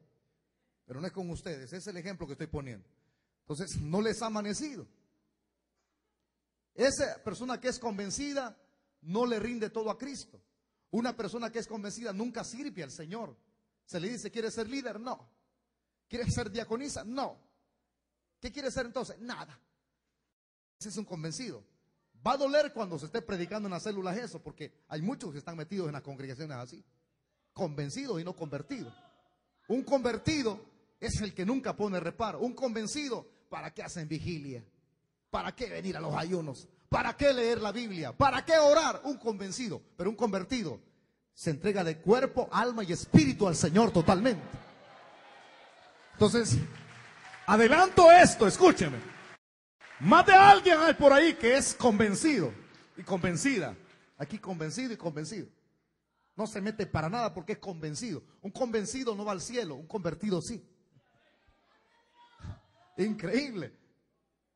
pero no es con ustedes, ese es el ejemplo que estoy poniendo. Entonces, no les ha amanecido. Esa persona que es convencida no le rinde todo a Cristo. Una persona que es convencida nunca sirve al Señor. Se le dice, ¿quiere ser líder? No. ¿Quiere ser diaconisa? No. ¿Qué quiere ser entonces? Nada. Ese es un convencido. Va a doler cuando se esté predicando en las células eso, porque hay muchos que están metidos en las congregaciones así. Convencidos y no convertidos. Un convertido es el que nunca pone reparo. Un convencido, ¿para qué hacen vigilia? ¿Para qué venir a los ayunos? ¿Para qué leer la Biblia? ¿Para qué orar? Un convencido, pero un convertido se entrega de cuerpo, alma y espíritu al Señor totalmente. Entonces, adelanto esto, escúcheme. Más de alguien hay por ahí que es convencido y convencida. Aquí convencido y convencido. No se mete para nada porque es convencido. Un convencido no va al cielo, un convertido sí. Increíble.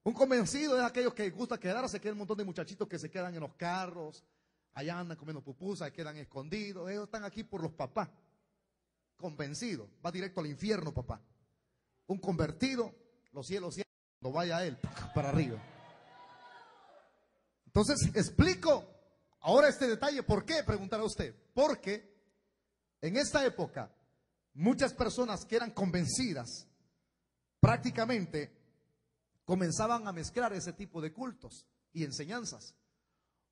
Un convencido es aquellos que les gusta quedarse, que hay un montón de muchachitos que se quedan en los carros, allá andan comiendo pupusas, quedan escondidos. Ellos están aquí por los papás. Convencido, va directo al infierno, papá. Un convertido, los cielos, cuando vaya a él, para arriba. Entonces, explico ahora este detalle. ¿Por qué? Preguntará usted. Porque en esta época, muchas personas que eran convencidas, prácticamente comenzaban a mezclar ese tipo de cultos y enseñanzas.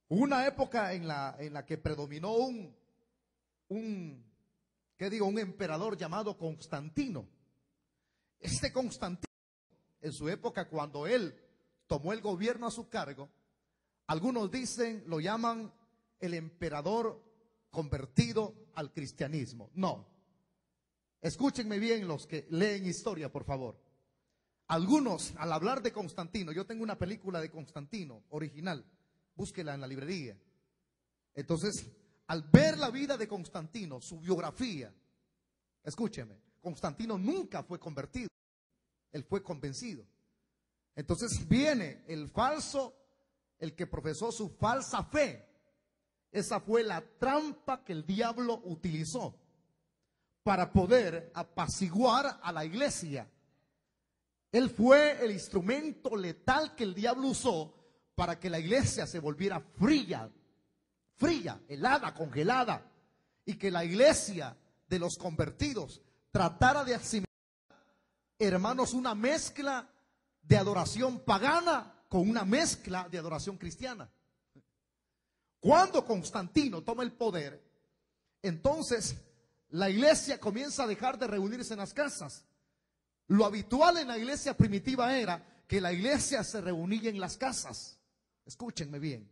Hubo una época en la que predominó un emperador llamado Constantino. Este Constantino, en su época, cuando él tomó el gobierno a su cargo, algunos dicen, lo llaman el emperador convertido al cristianismo. No. Escúchenme bien los que leen historia, por favor. Algunos, al hablar de Constantino, yo tengo una película de Constantino original, búsquela en la librería. Entonces, al ver la vida de Constantino, su biografía, escúcheme, Constantino nunca fue convertido, él fue convencido. Entonces viene el falso, el que profesó su falsa fe. Esa fue la trampa que el diablo utilizó para poder apaciguar a la iglesia. Él fue el instrumento letal que el diablo usó para que la iglesia se volviera fría, helada, congelada, y que la iglesia de los convertidos tratara de asimilar, hermanos, una mezcla de adoración pagana con una mezcla de adoración cristiana. Cuando Constantino toma el poder, entonces la iglesia comienza a dejar de reunirse en las casas. Lo habitual en la iglesia primitiva era que la iglesia se reunía en las casas. Escúchenme bien.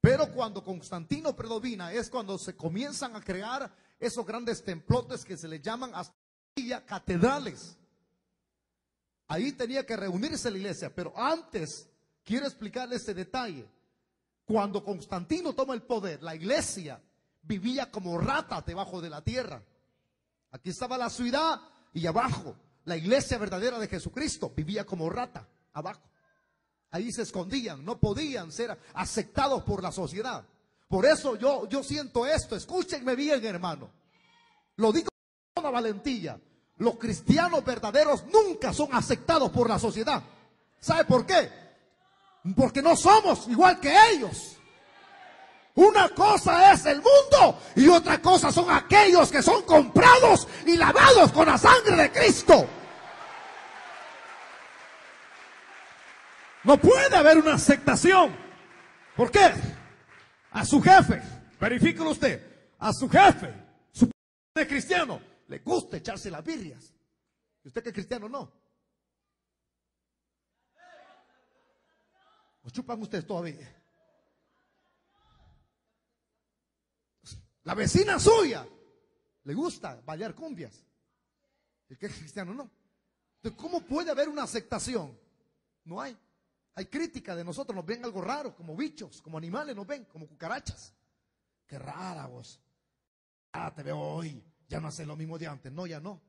Pero cuando Constantino predomina es cuando se comienzan a crear esos grandes templotes que se le llaman hasta catedrales. Ahí tenía que reunirse la iglesia, pero antes quiero explicarle este detalle. Cuando Constantino toma el poder, la iglesia vivía como ratas debajo de la tierra. Aquí estaba la ciudad y abajo la iglesia verdadera de Jesucristo vivía como rata abajo. Ahí se escondían, no podían ser aceptados por la sociedad. Por eso yo siento esto. Escúchenme bien, hermano. Lo digo con toda valentía. Los cristianos verdaderos nunca son aceptados por la sociedad. ¿Sabe por qué? Porque no somos igual que ellos. Una cosa es el mundo y otra cosa son aquellos que son comprados y lavados con la sangre de Cristo. No puede haber una aceptación. ¿Por qué? A su jefe, verifíquelo usted, a su jefe, su de cristiano, le gusta echarse las birrias. ¿Y usted que es cristiano no? ¿O chupan ustedes todavía? La vecina suya le gusta bailar cumbias. El que es cristiano no. Entonces, ¿cómo puede haber una aceptación? No hay. Hay crítica de nosotros, nos ven algo raro, como bichos, como animales nos ven, como cucarachas. Qué rara vos. Ah, te veo hoy, ya no haces lo mismo de antes. No, ya no.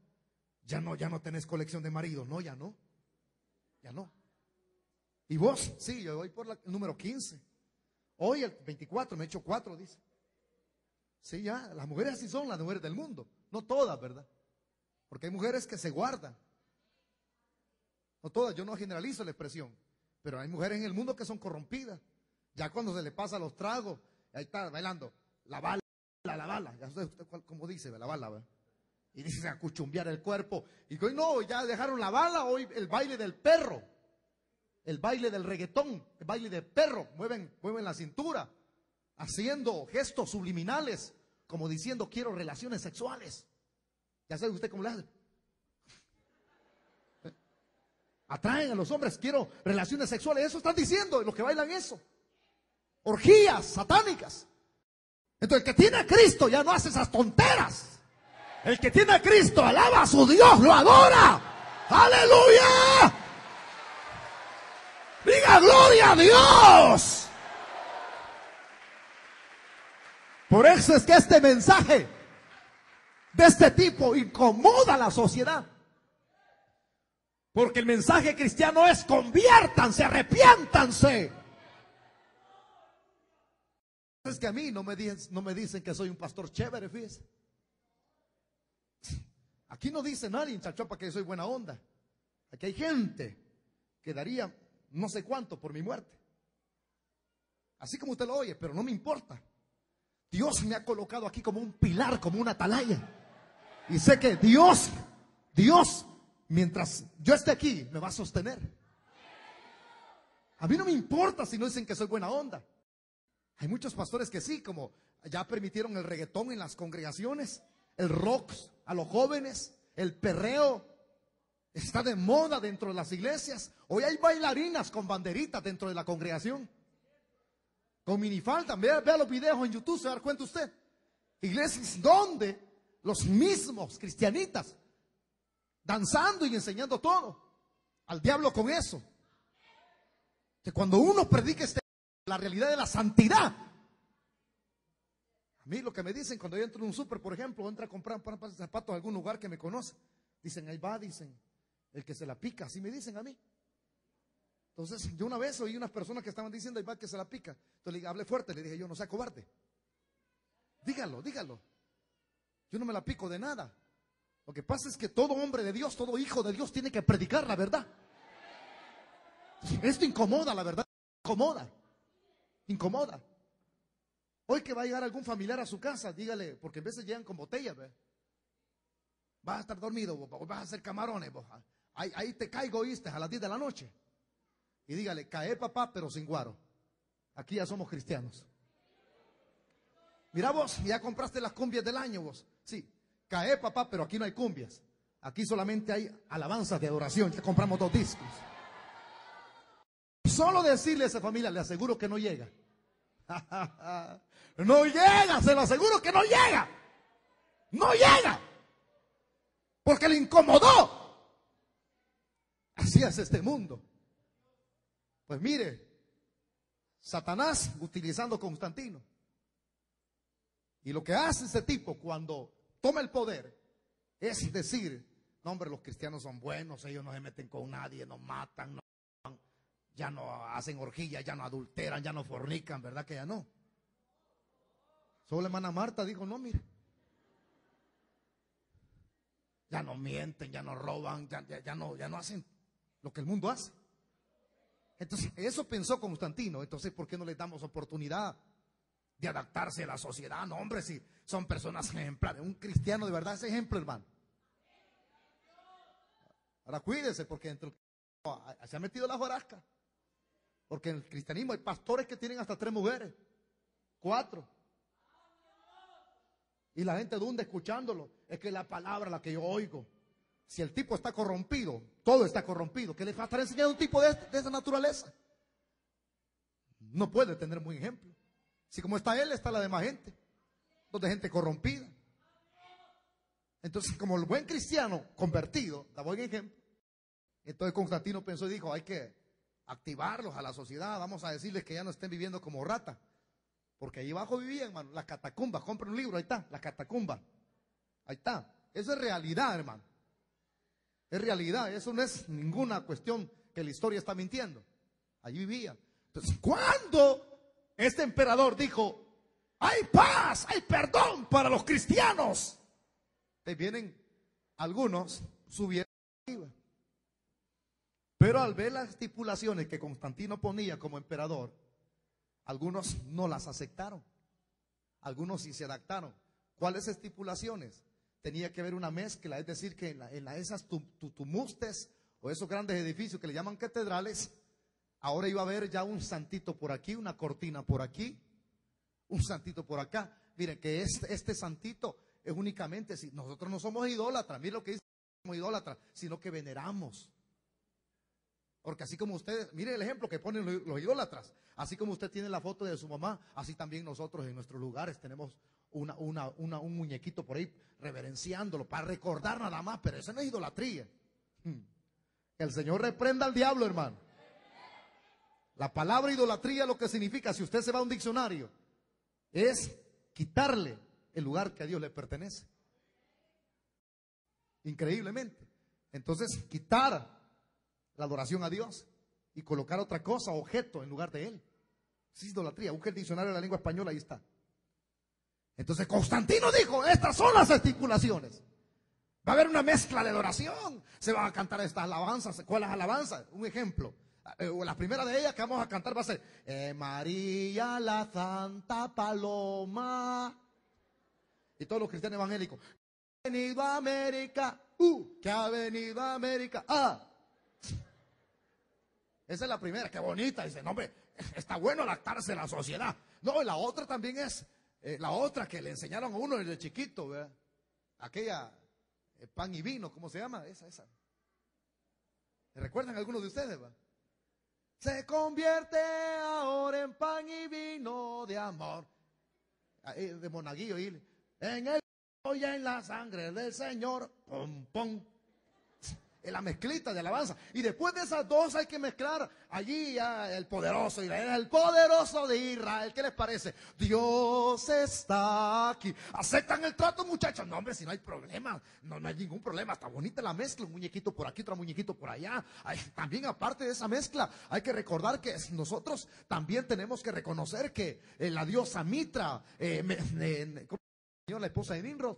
Ya no tenés colección de maridos. No, ya no. Ya no. ¿Y vos? Sí, yo voy por el número 15. Hoy el 24, me he hecho 4, dice. Sí, ya, las mujeres así son las mujeres del mundo. No todas, ¿verdad? Porque hay mujeres que se guardan. No todas, yo no generalizo la expresión. Pero hay mujeres en el mundo que son corrompidas. Ya cuando se le pasa los tragos, ahí está bailando, la bala. Ya usted como dice, la bala, ¿verdad? Y dice a cuchumbear el cuerpo. Y hoy no, ya dejaron la bala, hoy el baile del perro. El baile del reggaetón, el baile del perro. Mueven la cintura, haciendo gestos subliminales, como diciendo quiero relaciones sexuales. Ya sabe usted cómo le hace. Atraen a los hombres, quiero relaciones sexuales. Eso están diciendo los que bailan eso. Orgías satánicas. Entonces el que tiene a Cristo ya no hace esas tonteras. El que tiene a Cristo alaba a su Dios, lo adora. ¡Aleluya! ¡Diga gloria a Dios! Por eso es que este mensaje de este tipo incomoda a la sociedad. Porque el mensaje cristiano es conviértanse, arrepiéntanse. Es que a mí no me dicen que soy un pastor chévere, fíjese. Aquí no dice nadie, chachopa, que soy buena onda. Aquí hay gente que daría no sé cuánto por mi muerte. Así como usted lo oye, pero no me importa. Dios me ha colocado aquí como un pilar, como una atalaya. Y sé que Dios, mientras yo esté aquí, me va a sostener. A mí no me importa si no dicen que soy buena onda. Hay muchos pastores que sí, como ya permitieron el reggaetón en las congregaciones, el rock a los jóvenes, el perreo está de moda dentro de las iglesias. Hoy hay bailarinas con banderitas dentro de la congregación, con minifalda. Vea los videos en YouTube, se va a dar cuenta usted. Iglesias donde los mismos cristianitas danzando y enseñando todo al diablo con eso. Que cuando uno predica la realidad de la santidad. A mí lo que me dicen cuando yo entro en un súper, por ejemplo, entro a comprar un par de zapatos a algún lugar que me conoce, dicen, ahí va, dicen, el que se la pica, así me dicen a mí. Entonces yo una vez oí unas personas que estaban diciendo, ahí va, que se la pica. Entonces le hablé fuerte, le dije yo, no sea cobarde, dígalo. Yo no me la pico de nada. Lo que pasa es que todo hombre de Dios, todo hijo de Dios tiene que predicar la verdad. Esto incomoda, la verdad, incomoda. Hoy que va a llegar algún familiar a su casa, dígale, porque a veces llegan con botellas, ¿ve? Vas a estar dormido, vas a hacer camarones, ahí te caigo, oíste, a las 10 de la noche. Y dígale, cae papá, pero sin guaro. Aquí ya somos cristianos. Mira vos, ya compraste las cumbias del año vos. Sí, cae papá, pero aquí no hay cumbias. Aquí solamente hay alabanzas de adoración. Ya compramos 2 discos. Solo decirle a esa familia, le aseguro que no llega. No llega, se lo aseguro que no llega. No llega. Porque le incomodó. Así es este mundo. Pues mire, Satanás utilizando a Constantino. Y lo que hace ese tipo cuando toma el poder es decir, no hombre, los cristianos son buenos, ellos no se meten con nadie, no matan, ya no hacen orgías, ya no adulteran, ya no fornican, ¿verdad que ya no? Solo la hermana Marta dijo, no, mire, ya no mienten, ya no roban, ya no hacen lo que el mundo hace. Entonces, eso pensó Constantino. Entonces, ¿por qué no les damos oportunidad de adaptarse a la sociedad? No, hombre, si son personas ejemplares. Un cristiano de verdad es ejemplo, hermano. Ahora cuídese, porque se ha metido la hojarasca. Porque en el cristianismo hay pastores que tienen hasta 3 mujeres, 4. Y la gente dunda escuchándolo. Es que la palabra la que yo oigo. Si el tipo está corrompido, todo está corrompido. ¿Qué le va a estar enseñando a un tipo de esa naturaleza? No puede tener buen ejemplo. Si como está él, está la demás gente. Donde gente corrompida. Entonces, como el buen cristiano convertido, da buen ejemplo. Entonces Constantino pensó y dijo, hay que activarlos a la sociedad. Vamos a decirles que ya no estén viviendo como rata. Porque ahí abajo vivían, hermano, las catacumbas. Compren un libro, ahí está, las catacumbas. Ahí está. Eso es realidad, hermano. Es realidad, eso no es ninguna cuestión que la historia está mintiendo. Allí vivían. Entonces, cuando este emperador dijo, hay paz, hay perdón para los cristianos, te vienen algunos subiendo arriba. Pero al ver las estipulaciones que Constantino ponía como emperador, algunos no las aceptaron. Algunos sí se adaptaron. ¿Cuáles estipulaciones? Tenía que haber una mezcla, es decir, que en esas tumustes o esos grandes edificios que le llaman catedrales, ahora iba a haber ya un santito por aquí, una cortina por aquí, un santito por acá. Miren que este santito es únicamente, si nosotros no somos idólatras, miren lo que dice, no somos idólatras, sino que veneramos. Porque así como ustedes, miren el ejemplo que ponen los idólatras, así como usted tiene la foto de su mamá, así también nosotros en nuestros lugares tenemos un muñequito por ahí reverenciándolo para recordar nada más, pero eso no es idolatría. El Señor reprenda al diablo, hermano. La palabra idolatría lo que significa, si usted se va a un diccionario, es quitarle el lugar que a Dios le pertenece. Increíblemente. Entonces, quitar la adoración a Dios y colocar otra cosa, objeto, en lugar de Él. Es idolatría. Busque el diccionario de la lengua española, ahí está. Entonces Constantino dijo, estas son las estipulaciones. Va a haber una mezcla de adoración. Se van a cantar estas alabanzas. ¿Cuáles alabanzas? Un ejemplo. La primera de ellas que vamos a cantar va a ser María la Santa Paloma. Y todos los cristianos evangélicos. Que ha venido a América. Que ha venido a América. Esa es la primera, qué bonita. Dice, no hombre, está bueno adaptarse a la sociedad. No, y la otra también es la otra que le enseñaron a uno desde chiquito, ¿verdad? Aquella pan y vino, ¿cómo se llama? Esa. ¿Se recuerdan algunos de ustedes, va? Se convierte ahora en pan y vino de amor. De monaguillo, y en el y en la sangre del Señor, pom, pom. En la mezclita de alabanza. Y después de esas dos hay que mezclar allí ya el poderoso Israel, el poderoso de Israel. ¿Qué les parece? Dios está aquí. ¿Aceptan el trato, muchachos? No, hombre, si no hay problema. No hay ningún problema. Está bonita la mezcla. Un muñequito por aquí, otro muñequito por allá. También aparte de esa mezcla, hay que recordar que nosotros también tenemos que reconocer que la diosa Mitra, ¿cómo se llama la esposa de Nimrod?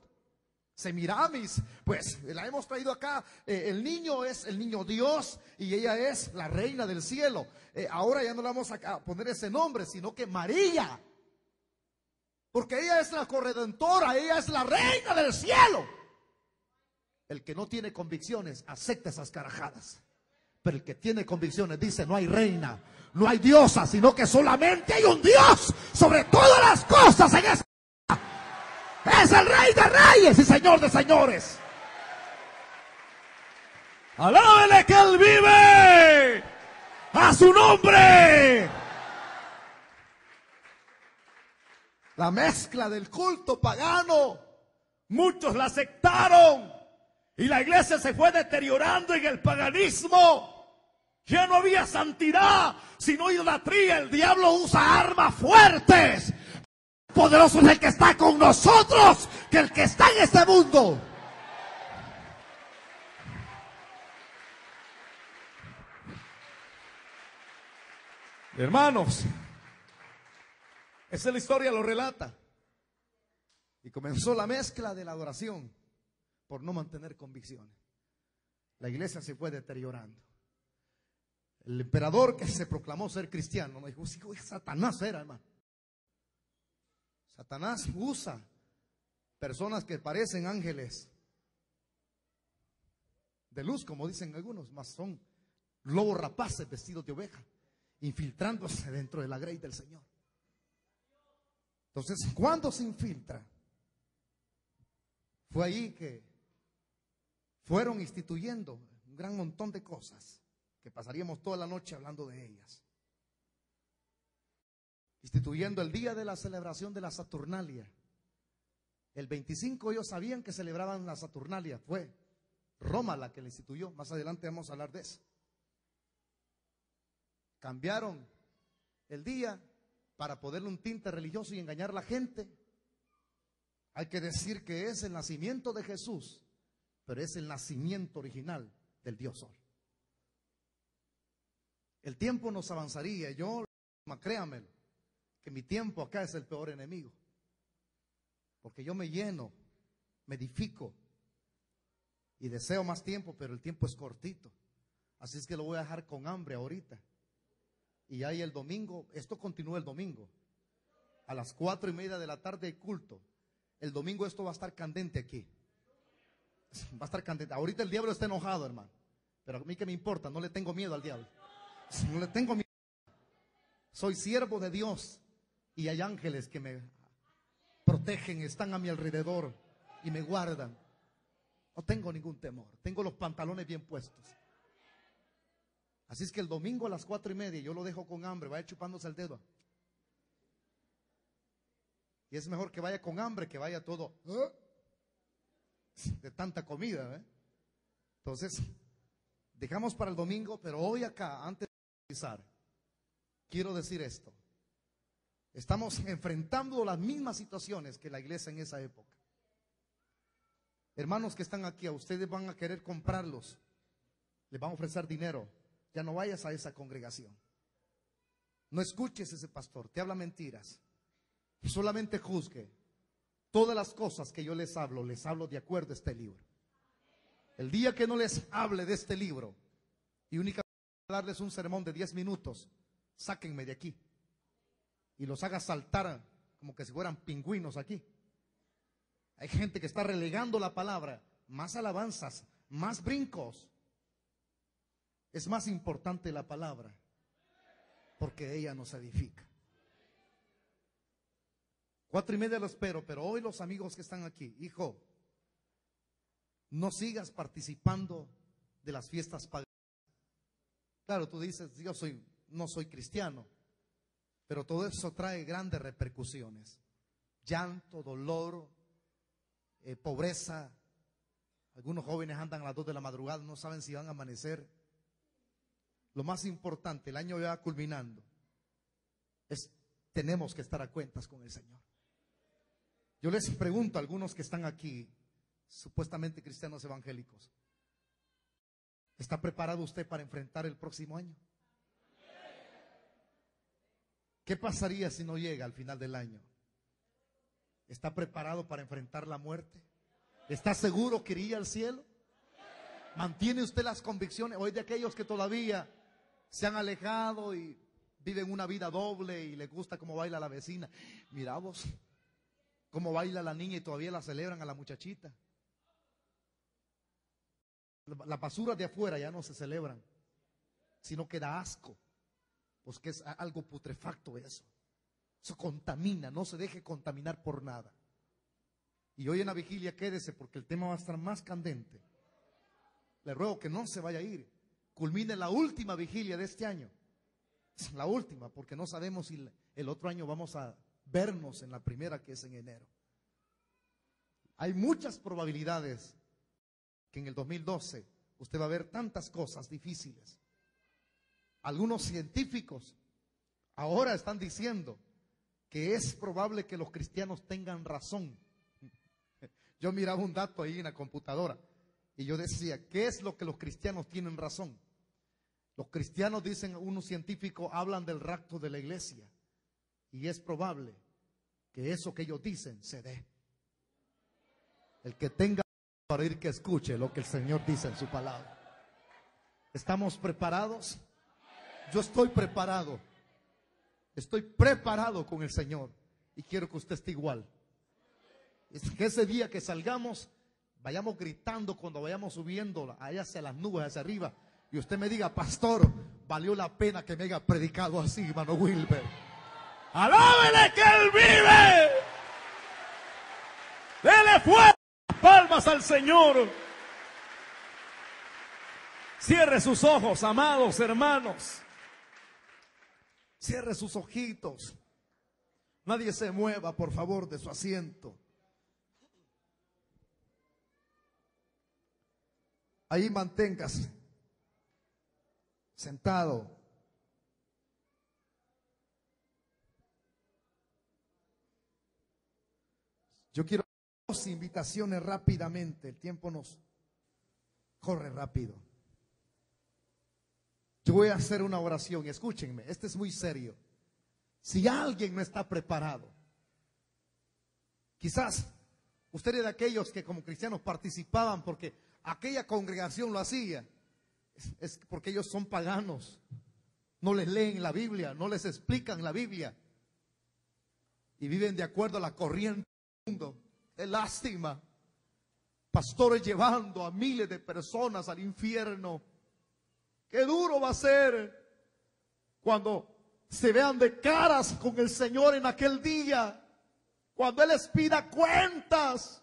Semiramis, pues la hemos traído acá. El niño es el niño Dios y ella es la reina del cielo. Ahora ya no le vamos a poner ese nombre, sino que María, porque ella es la corredentora, ella es la reina del cielo. El que no tiene convicciones acepta esas carajadas, pero el que tiene convicciones dice: no hay reina, no hay diosa, sino que solamente hay un Dios sobre todas las cosas en esta. Es el Rey de Reyes y Señor de Señores. ¡Alábele que Él vive! a su nombre. La mezcla del culto pagano. Muchos la aceptaron y la iglesia se fue deteriorando en el paganismo. Ya no había santidad, sino idolatría. El diablo usa armas fuertes. Poderoso es el que está con nosotros que el que está en este mundo. Hermanos, esa es la historia, lo relata. Y comenzó la mezcla de la adoración por no mantener convicciones. La iglesia se fue deteriorando. El emperador que se proclamó ser cristiano, no dijo, Satanás era, hermano. Satanás usa personas que parecen ángeles de luz, como dicen algunos, mas son lobos rapaces vestidos de oveja, infiltrándose dentro de la grey del Señor. Entonces, ¿cuándo se infiltra? Fue ahí que fueron instituyendo un gran montón de cosas que pasaríamos toda la noche hablando de ellas. Instituyendo el día de la celebración de la Saturnalia. El 25 ellos sabían que celebraban la Saturnalia. Fue Roma la que la instituyó. Más adelante vamos a hablar de eso. Cambiaron el día para ponerle un tinte religioso y engañar a la gente. Hay que decir que es el nacimiento de Jesús, pero es el nacimiento original del Dios Sol. El tiempo nos avanzaría. Yo, créanmelo, que mi tiempo acá es el peor enemigo. Porque yo me lleno, me edifico y deseo más tiempo, pero el tiempo es cortito. Así es que lo voy a dejar con hambre ahorita. Y ahí el domingo, esto continúa el domingo. A las 4:30 de la tarde hay culto. El domingo esto va a estar candente aquí. Va a estar candente. Ahorita el diablo está enojado, hermano. Pero a mí que me importa, no le tengo miedo al diablo. No le tengo miedo. Soy siervo de Dios. Y hay ángeles que me protegen, están a mi alrededor y me guardan. No tengo ningún temor. Tengo los pantalones bien puestos. Así es que el domingo a las 4:30 yo lo dejo con hambre, vaya chupándose el dedo. Y es mejor que vaya con hambre que vaya todo de tanta comida. Entonces, dejamos para el domingo, pero hoy acá, antes de finalizar, quiero decir esto. Estamos enfrentando las mismas situaciones que la iglesia en esa época. Hermanos que están aquí, a ustedes van a querer comprarlos. Les van a ofrecer dinero. Ya no vayas a esa congregación. No escuches a ese pastor, te habla mentiras. Y solamente juzgue. Todas las cosas que yo les hablo de acuerdo a este libro. El día que no les hable de este libro y únicamente darles un sermón de 10 minutos, sáquenme de aquí. Y los haga saltar como que si fueran pingüinos aquí. Hay gente que está relegando la palabra, más alabanzas, más brincos. Es más importante la palabra, porque ella nos edifica. 4:30 lo espero, pero hoy los amigos que están aquí, hijo, no sigas participando de las fiestas paganas. Claro, tú dices, yo no soy cristiano. Pero todo eso trae grandes repercusiones. Llanto, dolor, pobreza. Algunos jóvenes andan a las 2 de la madrugada, no saben si van a amanecer. Lo más importante, el año ya culminando, tenemos que estar a cuentas con el Señor. Yo les pregunto a algunos que están aquí, supuestamente cristianos evangélicos, ¿está preparado usted para enfrentar el próximo año? ¿Qué pasaría si no llega al final del año? ¿Está preparado para enfrentar la muerte? ¿Está seguro que iría al cielo? ¿Mantiene usted las convicciones? Hoy de aquellos que todavía se han alejado y viven una vida doble y les gusta cómo baila la vecina. Mira vos, cómo baila la niña y todavía la celebran a la muchachita. Las basuras de afuera ya no se celebran, sino que da asco. Pues que es algo putrefacto eso. Eso contamina, no se deje contaminar por nada. Y hoy en la vigilia quédese porque el tema va a estar más candente. Le ruego que no se vaya a ir. Culmine la última vigilia de este año Es la última, porque no sabemos si el otro año vamos a vernos en la primera, que es en enero. Hay muchas probabilidades que en el 2012 usted va a ver tantas cosas difíciles. Algunos científicos ahora están diciendo que es probable que los cristianos tengan razón. Yo miraba un dato ahí en la computadora y yo decía, ¿qué es lo que los cristianos tienen razón? Los cristianos, dicen unos científicos, hablan del rapto de la iglesia, y es probable que eso que ellos dicen se dé. El que tenga para oír, que escuche lo que el Señor dice en su palabra. ¿Estamos preparados? Yo estoy preparado. Estoy preparado con el Señor y quiero que usted esté igual. Es que ese día que salgamos, vayamos gritando cuando vayamos subiendo allá hacia las nubes, hacia arriba, y usted me diga, pastor, valió la pena que me haya predicado así, hermano Wilber. ¡Alábele que Él vive! ¡Dele fuerte palmas al Señor! Cierre sus ojos, amados hermanos. Cierre sus ojitos. Nadie se mueva, por favor, de su asiento. Ahí manténgase sentado. Yo quiero dos invitaciones rápidamente. El tiempo nos corre rápido. Yo voy a hacer una oración y escúchenme, este es muy serio. Si alguien no está preparado, quizás usted es de aquellos que como cristianos participaban porque aquella congregación lo hacía, es porque ellos son paganos, no les leen la Biblia, no les explican la Biblia y viven de acuerdo a la corriente del mundo. Es lástima, pastores llevando a miles de personas al infierno. Qué duro va a ser cuando se vean de caras con el Señor en aquel día, cuando Él les pida cuentas.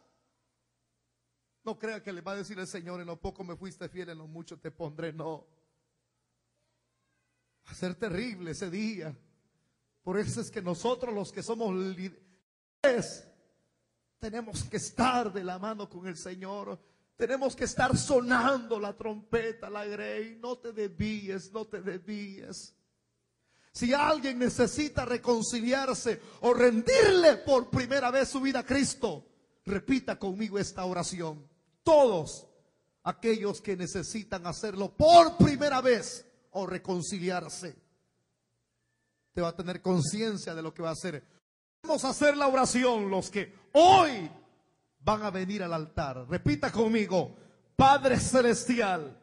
No crea que le va a decir el Señor, en lo poco me fuiste fiel, en lo mucho te pondré. No, va a ser terrible ese día. Por eso es que nosotros, los que somos líderes, tenemos que estar de la mano con el Señor. Tenemos que estar sonando la trompeta, la grey. No te desvíes, no te desvíes. Si alguien necesita reconciliarse o rendirle por primera vez su vida a Cristo, repita conmigo esta oración. Todos aquellos que necesitan hacerlo por primera vez o reconciliarse, te va a tener conciencia de lo que va a hacer. Vamos a hacer la oración los que hoy van a venir al altar. Repita conmigo: Padre Celestial,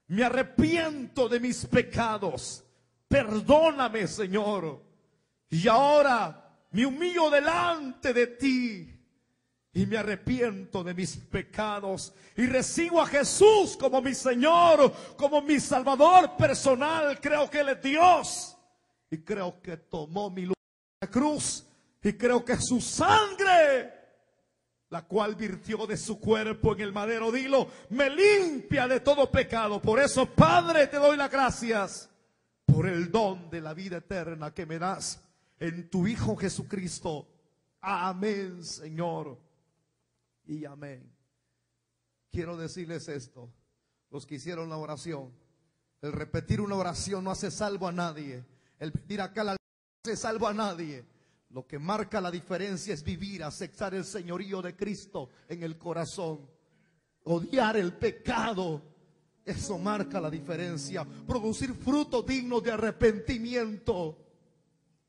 me arrepiento de mis pecados. Perdóname, Señor. Y ahora me humillo delante de ti y me arrepiento de mis pecados y recibo a Jesús como mi Señor, como mi Salvador personal. Creo que Él es Dios y creo que tomó mi lugar en la cruz y creo que su sangre, la cual virtió de su cuerpo en el madero de hilo, me limpia de todo pecado. Por eso, Padre, te doy las gracias por el don de la vida eterna que me das en tu Hijo Jesucristo. Amén, Señor, y amén. Quiero decirles esto, los que hicieron la oración: el repetir una oración no hace salvo a nadie. El venir acá no hace salvo a nadie. Lo que marca la diferencia es vivir, aceptar el señorío de Cristo en el corazón, odiar el pecado. Eso marca la diferencia. Producir frutos dignos de arrepentimiento.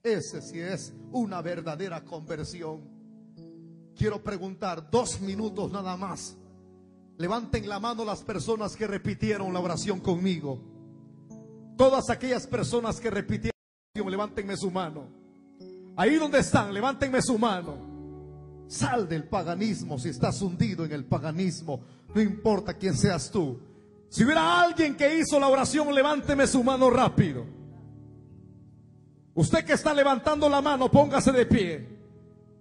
Ese sí es una verdadera conversión. Quiero preguntar 2 minutos nada más. Levanten la mano las personas que repitieron la oración conmigo. Todas aquellas personas que repitieron la oración, levántenme su mano. Ahí donde están, levántenme su mano. Sal del paganismo si estás hundido en el paganismo. No importa quién seas tú. Si hubiera alguien que hizo la oración, levánteme su mano rápido. Usted que está levantando la mano, póngase de pie.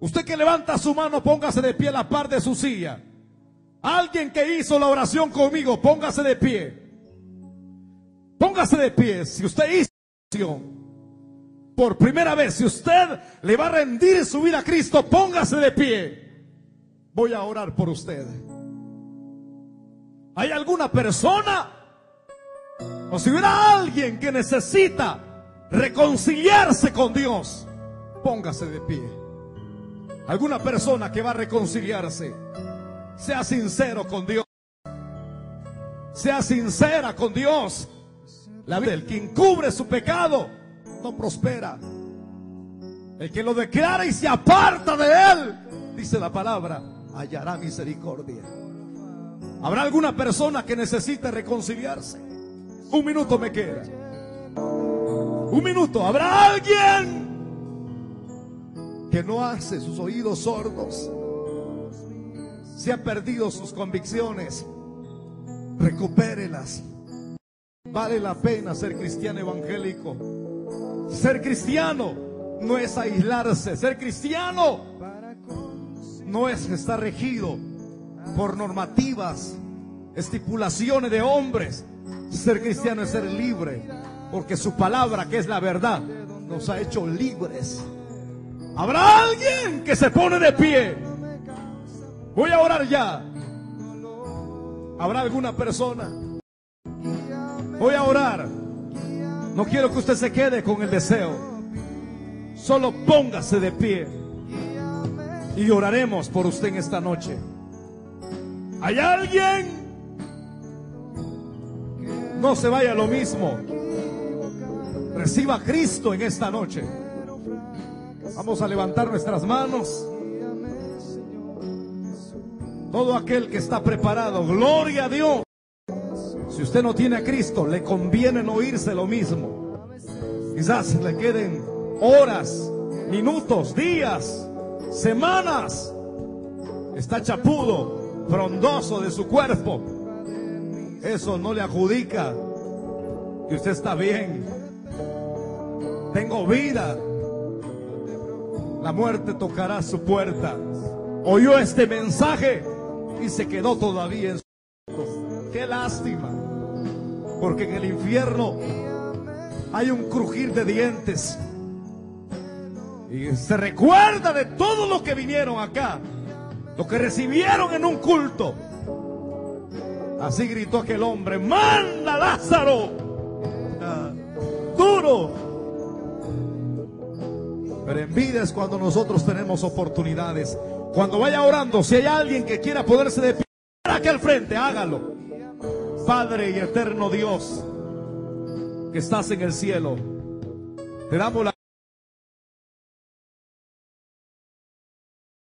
Usted que levanta su mano, póngase de pie a la par de su silla. Alguien que hizo la oración conmigo, póngase de pie. Póngase de pie. Si usted hizo la oración, por primera vez, si usted le va a rendir su vida a Cristo, póngase de pie. Voy a orar por usted. ¿Hay alguna persona, o si hubiera alguien que necesita reconciliarse con Dios, póngase de pie? Alguna persona que va a reconciliarse, sea sincero con Dios, sea sincera con Dios. La vida del que encubre su pecado no prospera. El que lo declara y se aparta de él, dice la palabra, hallará misericordia. ¿Habrá alguna persona que necesite reconciliarse? Un minuto me queda. Un minuto. ¿Habrá alguien que no hace sus oídos sordos? Se ha perdido sus convicciones. Recupérelas. Vale la pena ser cristiano evangélico. Ser cristiano no es aislarse. Ser cristiano no es estar regido por normativas, estipulaciones de hombres. Ser cristiano es ser libre, porque su palabra, que es la verdad, nos ha hecho libres. ¿Habrá alguien que se pone de pie? Voy a orar ya. ¿Habrá alguna persona? Voy a orar. No quiero que usted se quede con el deseo. Solo póngase de pie y oraremos por usted en esta noche. ¿Hay alguien? No se vaya lo mismo. Reciba a Cristo en esta noche. Vamos a levantar nuestras manos. Todo aquel que está preparado, gloria a Dios. Si usted no tiene a Cristo, le conviene no irse lo mismo. Quizás le queden horas, minutos, días, semanas. Está chapudo, frondoso de su cuerpo. Eso no le adjudica que usted está bien. Tengo vida. La muerte tocará su puerta. Oyó este mensaje y se quedó todavía en su... Qué lástima, porque en el infierno hay un crujir de dientes y se recuerda de todo lo que vinieron acá, lo que recibieron en un culto. Así gritó aquel hombre: manda Lázaro. Duro. Pero en vida es cuando nosotros tenemos oportunidades. Cuando vaya orando, si hay alguien que quiera ponerse de pie aquí al frente, hágalo. Padre y eterno Dios, que estás en el cielo, te damos la